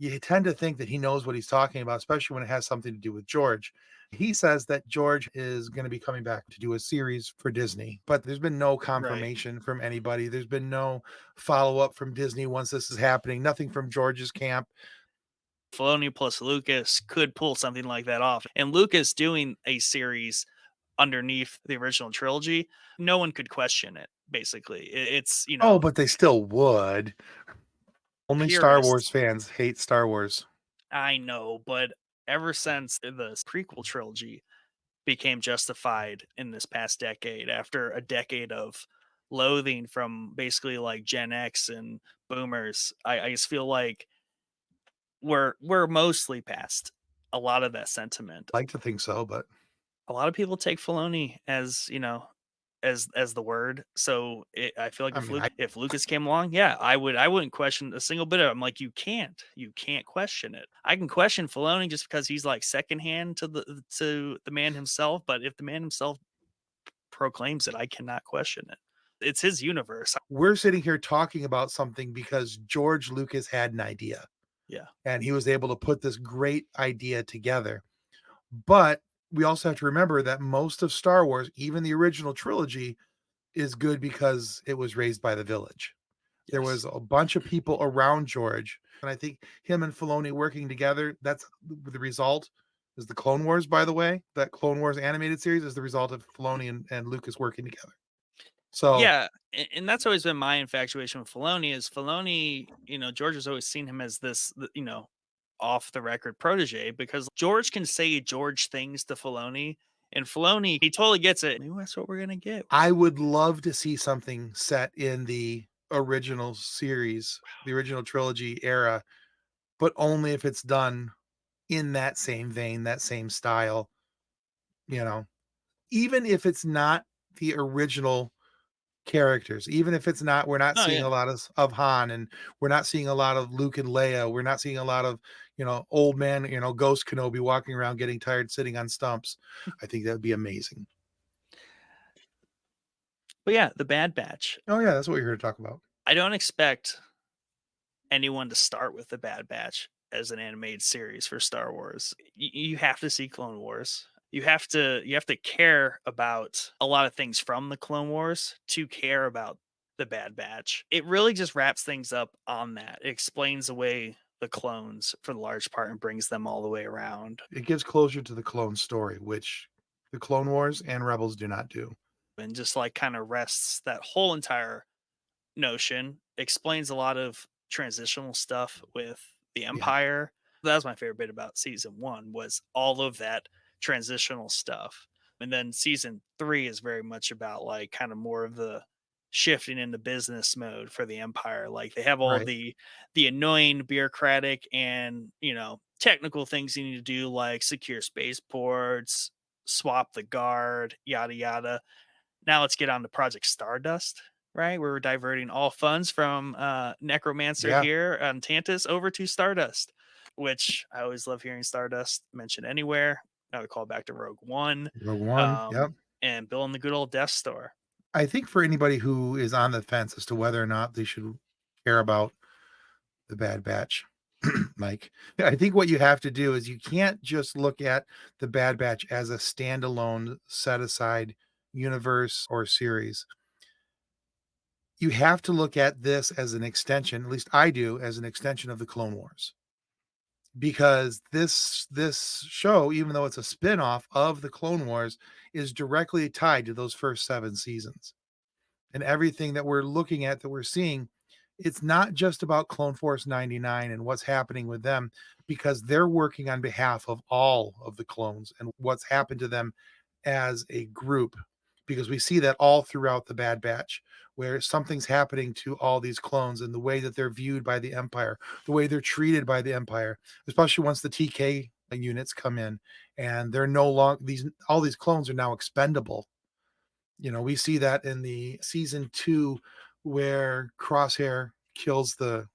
you tend to think that he knows what he's talking about, especially when it has something to do with George. He says that George is going to be coming back to do a series for Disney, but there's been no right. confirmation from anybody. There's been no follow up from Disney once this is happening, nothing from George's camp. Filoni plus Lucas could pull something like that off. And Lucas doing a series underneath the original trilogy, no one could question it, basically. It's, Oh, but they still would. Only Star purists. Wars fans hate Star Wars. I know, but ever since the prequel trilogy became justified in this past decade, after a decade of loathing from basically like Gen X and boomers. I just feel like we're mostly past a lot of that sentiment. I like to think so, but A lot of people take Filoni as, as the word. So I feel like I mean, if Lucas came along, yeah, I wouldn't question a single bit of it. I'm like, you can't question it. I can question Filoni just because he's like secondhand to the man himself. But if the man himself proclaims it, I cannot question it. It's his universe. we're sitting here talking about something because George Lucas had an idea Yeah. and he was able to put this great idea together. But we also have to remember that most of Star Wars, even the original trilogy, is good because it was raised by the village. There was Yes. a bunch of people around George, and I think him and Filoni working together, that's the result is the Clone Wars, by the way. That Clone Wars animated series is the result of Filoni and Lucas working together. So Yeah, and that's always been my infatuation with Filoni. Is Filoni, George has always seen him as this, off the record protege because George can say George things to Filoni, and Filoni he totally gets it. Maybe that's what we're gonna get. I would love to see something set in the original series, the original trilogy era, but only if it's done in that same vein, that same style, you know. Even if it's not the original characters, even if it's not we're not Oh seeing yeah, a lot of Han, and we're not seeing a lot of Luke and Leia, we're not seeing a lot of, old man, Ghost Kenobi walking around getting tired sitting on stumps. I think that would be amazing. but yeah, the Bad Batch. Oh yeah, that's what we're here to talk about. I don't expect anyone to start with the Bad Batch as an animated series for Star Wars. You have to see Clone Wars. You have to care about a lot of things from the Clone Wars to care about the Bad Batch. It really just wraps things up on that. It explains away the clones for the large part and brings them all the way around. It gives closure to the clone story, which the Clone Wars and Rebels do not do. And just like kind of rests that whole entire notion, explains a lot of transitional stuff with the Yeah, Empire. That was my favorite bit about season 1 was all of that transitional stuff. And then season 3 is very much about like kind of more of the shifting into business mode for the Empire. Like they have all right. the annoying bureaucratic and, technical things you need to do like secure spaceports, swap the guard, yada yada. Now let's get on to Project Stardust, right? We're diverting all funds from Necromancer Yeah, here on Tantus over to Stardust, which I always love hearing Stardust mentioned anywhere. Another call back to Rogue One, Rogue One. Yep. and building the good old Death Star. I think for anybody who is on the fence as to whether or not they should care about the Bad Batch, Mike, I think what you have to do is you can't just look at the Bad Batch as a standalone, set aside universe or series. You have to look at this as an extension, at least I do, as an extension of the Clone Wars. Because this show, even though it's a spin-off of the Clone Wars, is directly tied to those first 7 seasons. And everything that we're looking at, that we're seeing, it's not just about Clone Force 99 and what's happening with them, because they're working on behalf of all of the clones and what's happened to them as a group. Because we see that all throughout the Bad Batch, where something's happening to all these clones and the way that they're viewed by the Empire, the way they're treated by the Empire, especially once the TK units come in and they're no longer all these clones are now expendable. We see that in the season 2 where Crosshair kills the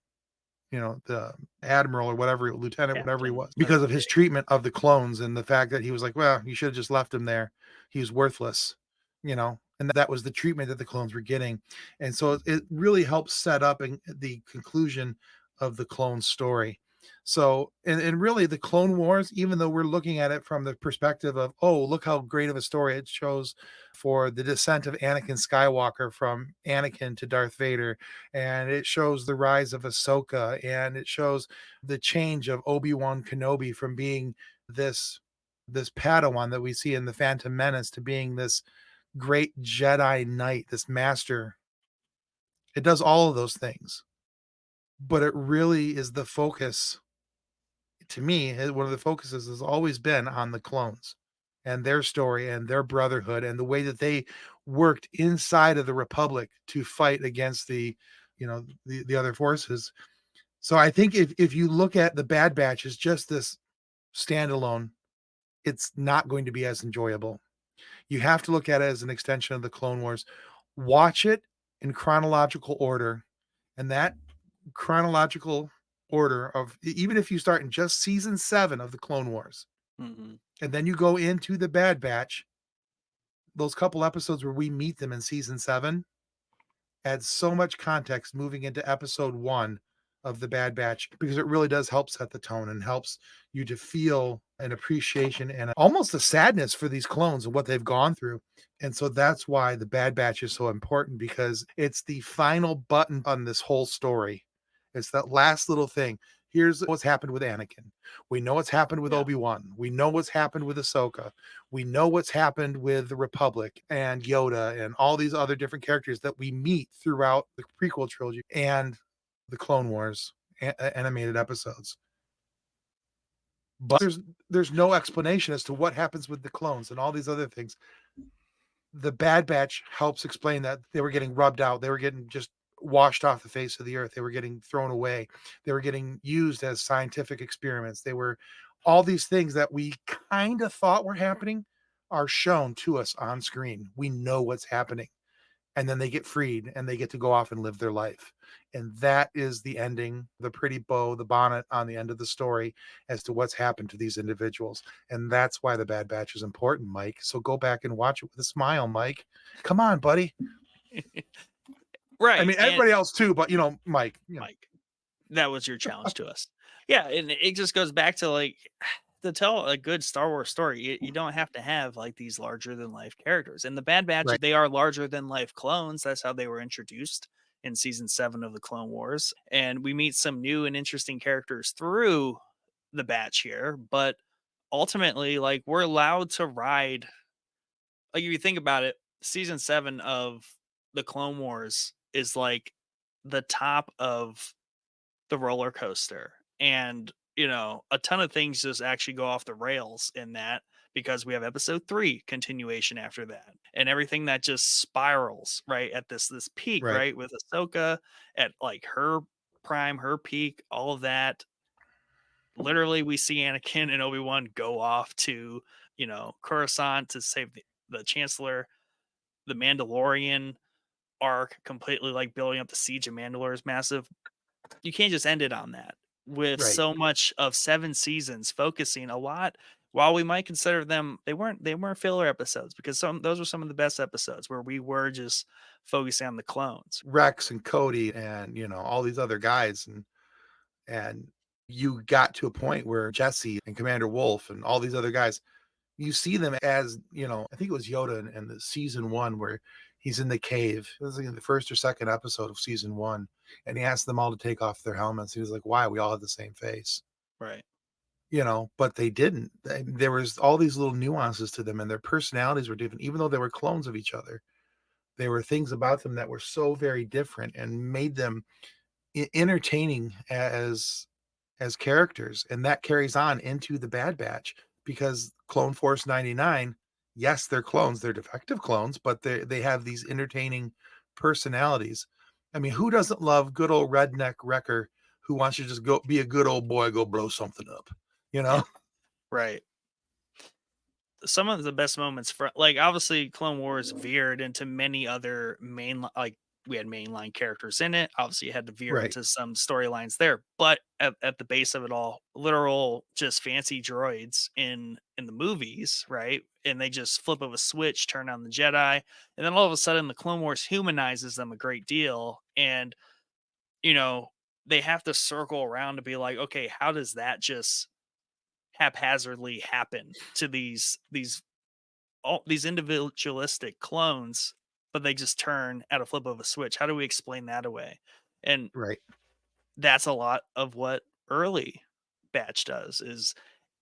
admiral or whatever, lieutenant, whatever he Captain, was, because of his treatment of the clones and the fact that he was like, well, you should have just left him there. He's worthless, and that was the treatment that the clones were getting. And so it really helps set up the conclusion of the clone story. So, and really the Clone Wars, even though we're looking at it from the perspective of, oh, look how great of a story it shows for the descent of Anakin Skywalker from Anakin to Darth Vader, and it shows the rise of Ahsoka, and it shows the change of Obi-Wan Kenobi from being this Padawan that we see in the Phantom Menace to being this great Jedi Knight, this master. It does all of those things, but it really is the focus. To me, one of the focuses has always been on the clones and their story and their brotherhood and the way that they worked inside of the Republic to fight against the other forces. So I think if you look at the Bad Batch as just this standalone, it's not going to be as enjoyable. You have to look at it as an extension of the Clone Wars. Watch it in chronological order, and that chronological order of even if you start in just season 7 of the Clone Wars, Mhm. and then you go into the Bad Batch, those couple episodes where we meet them in season 7 adds so much context moving into episode 1 of the Bad Batch because it really does help set the tone and helps you to feel an appreciation and almost a sadness for these clones and what they've gone through. And so that's why the Bad Batch is so important, because it's the final button on this whole story. It's that last little thing. Here's what's happened with Anakin. We know what's happened with Yeah. Obi-Wan. We know what's happened with Ahsoka. We know what's happened with the Republic and Yoda and all these other different characters that we meet throughout the prequel trilogy and the Clone Wars animated episodes. But there's no explanation as to what happens with the clones and all these other things. The Bad Batch helps explain that they were getting rubbed out. They were getting just washed off the face of the earth. They were getting thrown away. They were getting used as scientific experiments. They were all these things that we kind of thought were happening are shown to us on screen. We know what's happening. And then they get freed and they get to go off and live their life. And that is the ending, the pretty bow, the bonnet on the end of the story as to what's happened to these individuals. And that's why the Bad Batch is important, Mike. So go back and watch it with a smile, Mike. Come on, buddy. I Right. mean, And everybody else too, but Mike, Mike, that was your challenge to us. Yeah, and it just goes back to like to tell a good Star Wars story, you don't have to have like these larger than life characters. And the Bad Batch, right, they are larger than life clones. That's how they were introduced in season 7 of the Clone Wars. And we meet some new and interesting characters through the batch here, but ultimately, like we're allowed to ride. Like if you think about it, season 7 of the Clone Wars is like the top of the roller coaster. And, a ton of things just actually go off the rails in that because we have episode 3 continuation after that. And everything that just spirals right at this peak, right, right? With Ahsoka at like her prime, her peak, all of that. Literally we see Anakin and Obi-Wan go off to, Coruscant to save the Chancellor. The Mandalorian arc completely like building up the siege of Mandalore is massive. You can't just end it on that with right. so much of 7 seasons focusing a lot. While we might consider them, they weren't filler episodes because those were some of the best episodes where we were just focusing on the clones. Rex and Cody and all these other guys and you got to a point where Jesse and Commander Wolf and all these other guys, you see them as, I think it was Yoda in the season 1 where he's in the cave. It was like in the first or second episode of season 1, and he asked them all to take off their helmets. He was like, "Why? We all have the same face." Right. But they didn't. There was all these little nuances to them, and their personalities were different, even though they were clones of each other. There were things about them that were so very different and made them entertaining as characters, and that carries on into the Bad Batch because Clone Force 99, yes, they're clones, they're defective clones, but they have these entertaining personalities. I mean, who doesn't love good old redneck wrecker who wants to just go be a good old boy, go blow something up, you know? Yeah. Right. Some of the best moments for like obviously Clone Wars veered into many other like we had mainline characters in it. Obviously, you had to veer Right, into some storylines there, but at the base of it all, literal just fancy droids in the movies, right? And they just flip of a switch, turn on the Jedi, and then all of a sudden, the Clone Wars humanizes them a great deal, and you know they have to circle around to be like, okay, how does that just haphazardly happen to these all these individualistic clones, but they just turn at a flip of a switch. How do we explain that away? And right. that's a lot of what early batch does is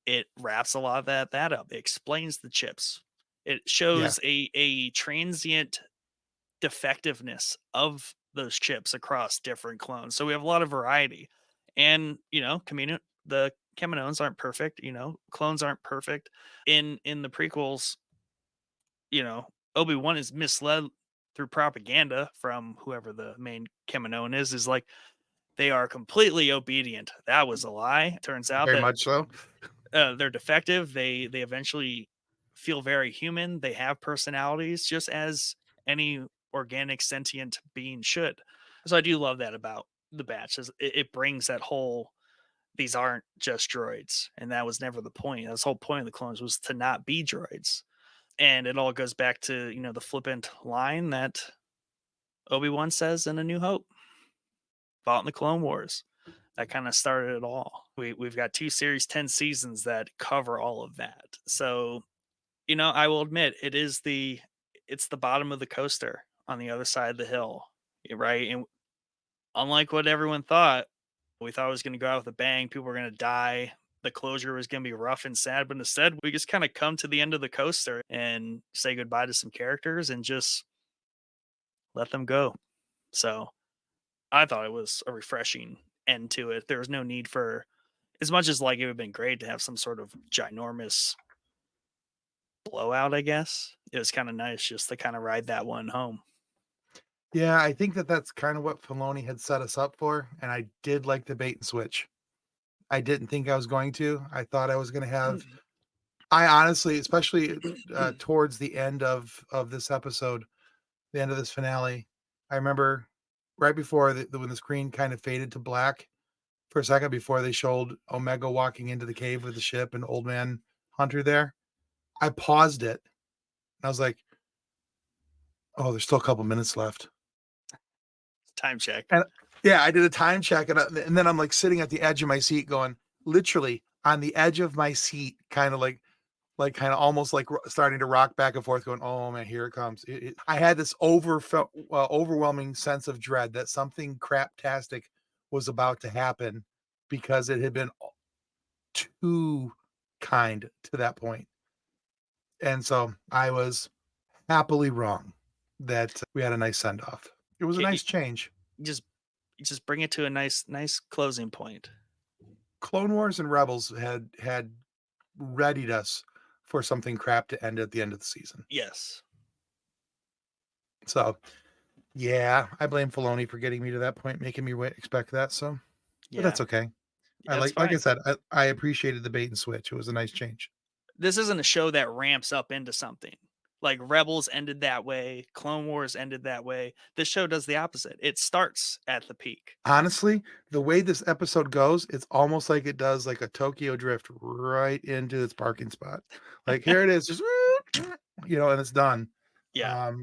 it wraps a lot of that up. It explains the chips. It Yeah, shows a transient defectiveness of those chips across different clones. So we have a lot of variety. And, the Kaminoans aren't perfect, clones aren't perfect. In the prequels, Obi-Wan is misled through propaganda from whoever the main Kaminoan is like they are completely obedient. That was a lie. Turns out Very that much so. they're defective. They eventually feel very human. They have personalities, just as any organic sentient being should. So I do love that about the batch. It brings that whole these aren't just droids, and that was never the point. That's the whole point of the clones was to not be droids, and it all goes back to the flippant line that Obi-Wan says in A New Hope, fought in the Clone Wars. That kind of started it all. We've got 2 series, 10 seasons that cover all of that. So, I will admit it's the bottom of the coaster on the other side of the hill, right? And unlike what everyone thought, we thought it was going to go out with a bang. People were going to die. The closure was going to be rough and sad, but instead we just kind of come to the end of the coaster and say goodbye to some characters and just let them go. So I thought it was a refreshing end to it. There was no need for, as much as like it would have been great to have some sort of ginormous blowout, I guess. It was kind of nice just to kind of ride that one home. Yeah, I think that's kind of what Filoni had set us up for, and I did like the bait and switch. I didn't think I was going to. I thought I was going to have. I honestly, especially towards the end of this episode, the end of this finale, I remember right before when the screen kind of faded to black for a second before they showed Omega walking into the cave with the ship and Old Man Hunter there. I paused it. And I was like, "Oh, there's still a couple minutes left." Time check. And yeah, I did a time check, and then I'm like sitting at the edge of my seat, going literally on the edge of my seat, kind of like kind of almost like starting to rock back and forth, going, "Oh man, here it comes." I had this overwhelming sense of dread that something craptastic was about to happen because it had been too kind to that point. And so I was happily wrong that we had a nice send off. It was a nice change. Just bring it to a nice closing point. Clone Wars and Rebels had readied us for something crap to end at the end of the season. Yes. So, yeah, I blame Filoni for getting me to that point, making me expect that. So, but that's okay. I That's like I fine. said, I appreciated the bait and switch. It was a nice change. This isn't a show that ramps up into something. Like Rebels ended that way, Clone Wars ended that way. This show does the opposite. It starts at the peak. Honestly, the way this episode goes, it's almost like it does like a Tokyo drift right into its parking spot. Like here it is, just and it's done. Yeah.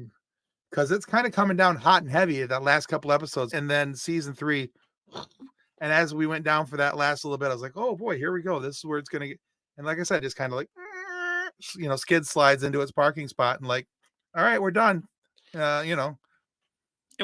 Because it's kind of coming down hot and heavy at that last couple episodes, and then season 3. And as we went down for that last little bit, I was like, "Oh boy, here we go. This is where it's gonna get." And like I said, just kind of like, skid slides into its parking spot, and like, "All right, we're done." And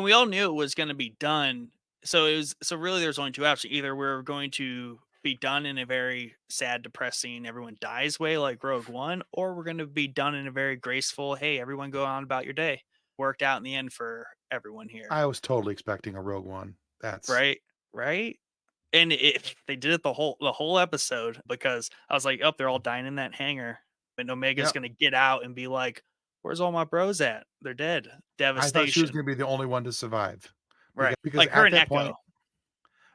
we all knew it was going to be done. So really there's only two options. Either we're going to be done in a very sad, depressing, everyone dies way like Rogue One, or we're going to be done in a very graceful, hey, everyone go on about your day. Worked out in the end for everyone here. I was totally expecting a Rogue One. That's right. And if they did it the whole episode, because I was like, oh, they're all dying in that hangar, and Omega's going to get out and be like, "Where's all my bros at? They're dead." I thought she was Devastation. going to be the only one to survive. Right. Because Like her at and that Echo. point,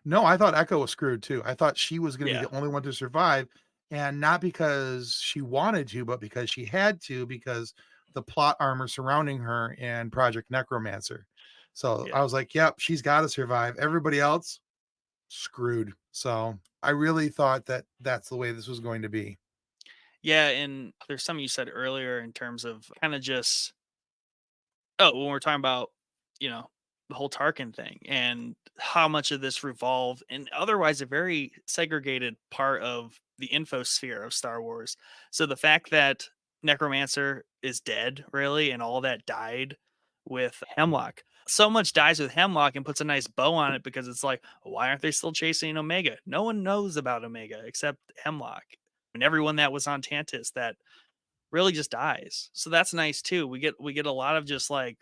no, I thought Echo was screwed too. I thought she was going to be Yeah. the only one to survive, and not because she wanted to, but because she had to, because the plot armor surrounding her and Project Necromancer. So I was like, "Yep, she's got to survive." Everybody else screwed. So I really thought that that's the way this was going to be. Yeah, and there's something you said earlier in terms of kind of just when we're talking about, the whole Tarkin thing and how much of this revolved and otherwise a very segregated part of the infosphere of Star Wars. So the fact that Necromancer is dead, really, and all that died with Hemlock. So much dies with Hemlock and puts a nice bow on it because it's like, why aren't they still chasing Omega? No one knows about Omega except Hemlock and everyone that was on Tantus that really just dies. So that's nice too. We get a lot of just like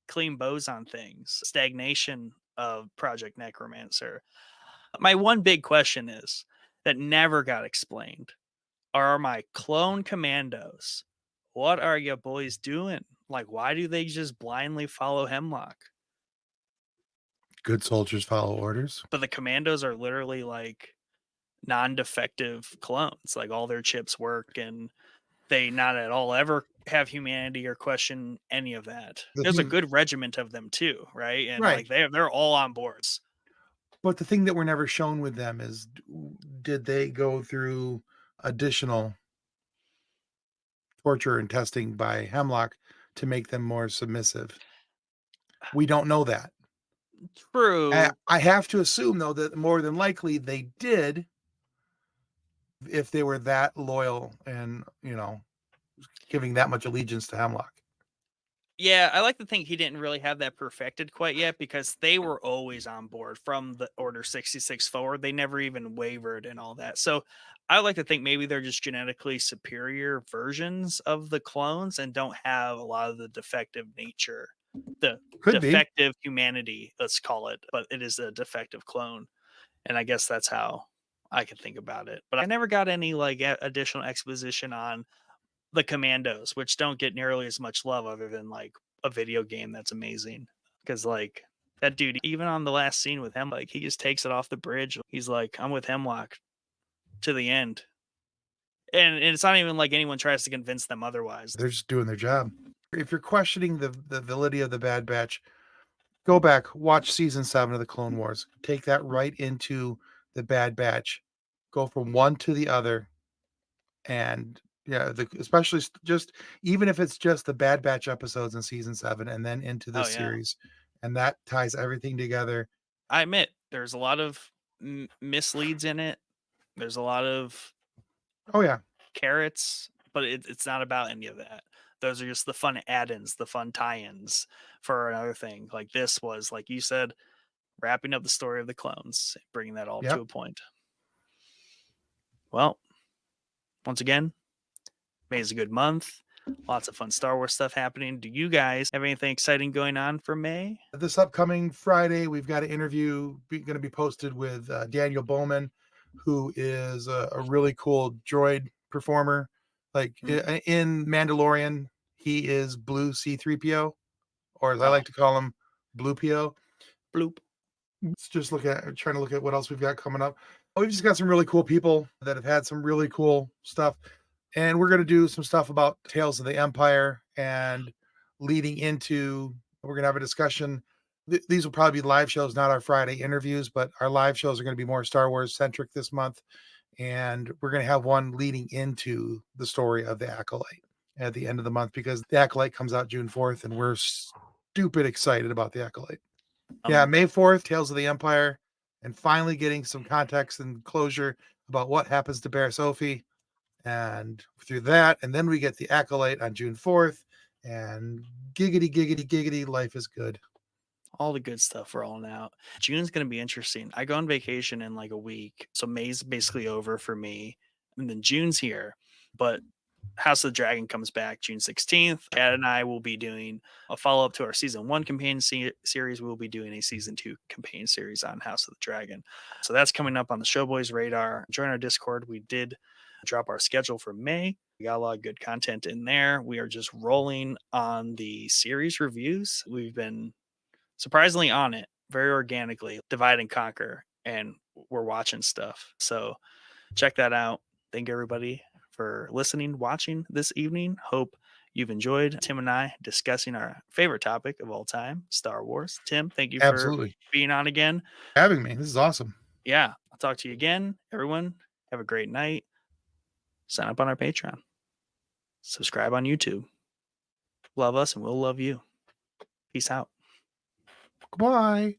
clean bows on things. Stagnation of Project Necromancer. My one big question is that never got explained are my clone commandos. What are you boys doing? Like, why do they just blindly follow Hemlock? Good soldiers follow orders. But the commandos are literally like non-defective clones. Like all their chips work and they not at all ever have humanity or question any of that. The There's a thing, good regiment of them too, right? And right? like they're all on boards. But the thing that we're never shown with them is, did they go through additional torture and testing by Hemlock to make them more submissive? We don't know that. True. I have to assume, though, that more than likely they did, if they were that loyal and, giving that much allegiance to Hemlock. Yeah, I like to think he didn't really have that perfected quite yet because they were always on board from the Order 66 forward. They never even wavered and all that. So I like to think maybe they're just genetically superior versions of the clones and don't have a lot of the defective nature, the Could be. defective humanity, let's call it, but it is a defective clone. And I guess that's how I can think about it. But I never got any like additional exposition on the commandos, which don't get nearly as much love other than like a video game that's amazing. Because like that dude, even on the last scene with him, like he just takes it off the bridge. He's like, I'm with Hemlock to the end. And it's not even like anyone tries to convince them otherwise. They're just doing their job. If you're questioning the validity of the Bad Batch, go back, watch season 7 of the Clone Wars. Take that right into the Bad Batch. Go from one to the other. And yeah, especially just even if it's just the Bad Batch episodes in season 7 and then into Oh this yeah, series, and that ties everything together. I admit there's a lot of misleads in it. There's a lot of Oh yeah, carrots, but it's not about any of that. Those are just the fun add-ins, the fun tie-ins for another thing. Like this was, like you said, wrapping up the story of the clones, bringing that all to yep. a point. Well, once again, May is a good month. Lots of fun Star Wars stuff happening. Do you guys have anything exciting going on for May? This upcoming Friday, we've got an interview going to be posted with Daniel Bowman, who is a really cool droid performer. Like in Mandalorian, he is Blue C-3PO, or as I Oh, like to call him, Blue PO. bloop. Let's just trying to look at what else we've got coming up. We've just got some really cool people that have had some really cool stuff. And we're going to do some stuff about Tales of the Empire and leading into, we're going to have a discussion. These will probably be live shows, not our Friday interviews, but our live shows are going to be more Star Wars centric this month. And we're going to have one leading into the story of the Acolyte at the end of the month, because the Acolyte comes out June 4th and we're stupid excited about the Acolyte. Yeah, May 4th, Tales of the Empire, and finally getting some context and closure about what happens to Bear Sophie. And through that, and then we get the Acolyte on June 4th, and giggity, giggity, giggity, life is good. All the good stuff rolling out. June's going to be interesting. I go on vacation in like a week. So May's basically over for me. And then June's here. But House of the Dragon comes back June 16th. Chad and I will be doing a follow up to our season 1 campaign series. We'll be doing a season 2 campaign series on House of the Dragon. So that's coming up on the Showboys radar. Join our Discord. We did drop our schedule for May. We got a lot of good content in there. We are just rolling on the series reviews. We've been surprisingly on it very organically, divide and conquer, and we're watching stuff. So check that out. Thank everybody for listening, watching this evening. Hope you've enjoyed Tim and I discussing our favorite topic of all time, Star Wars. Tim, thank you for Absolutely. being on again. Having me. This is awesome. Yeah, I'll talk to you again. Everyone, have a great night. Sign up on our Patreon. Subscribe on YouTube. Love us and we'll love you. Peace out. Goodbye.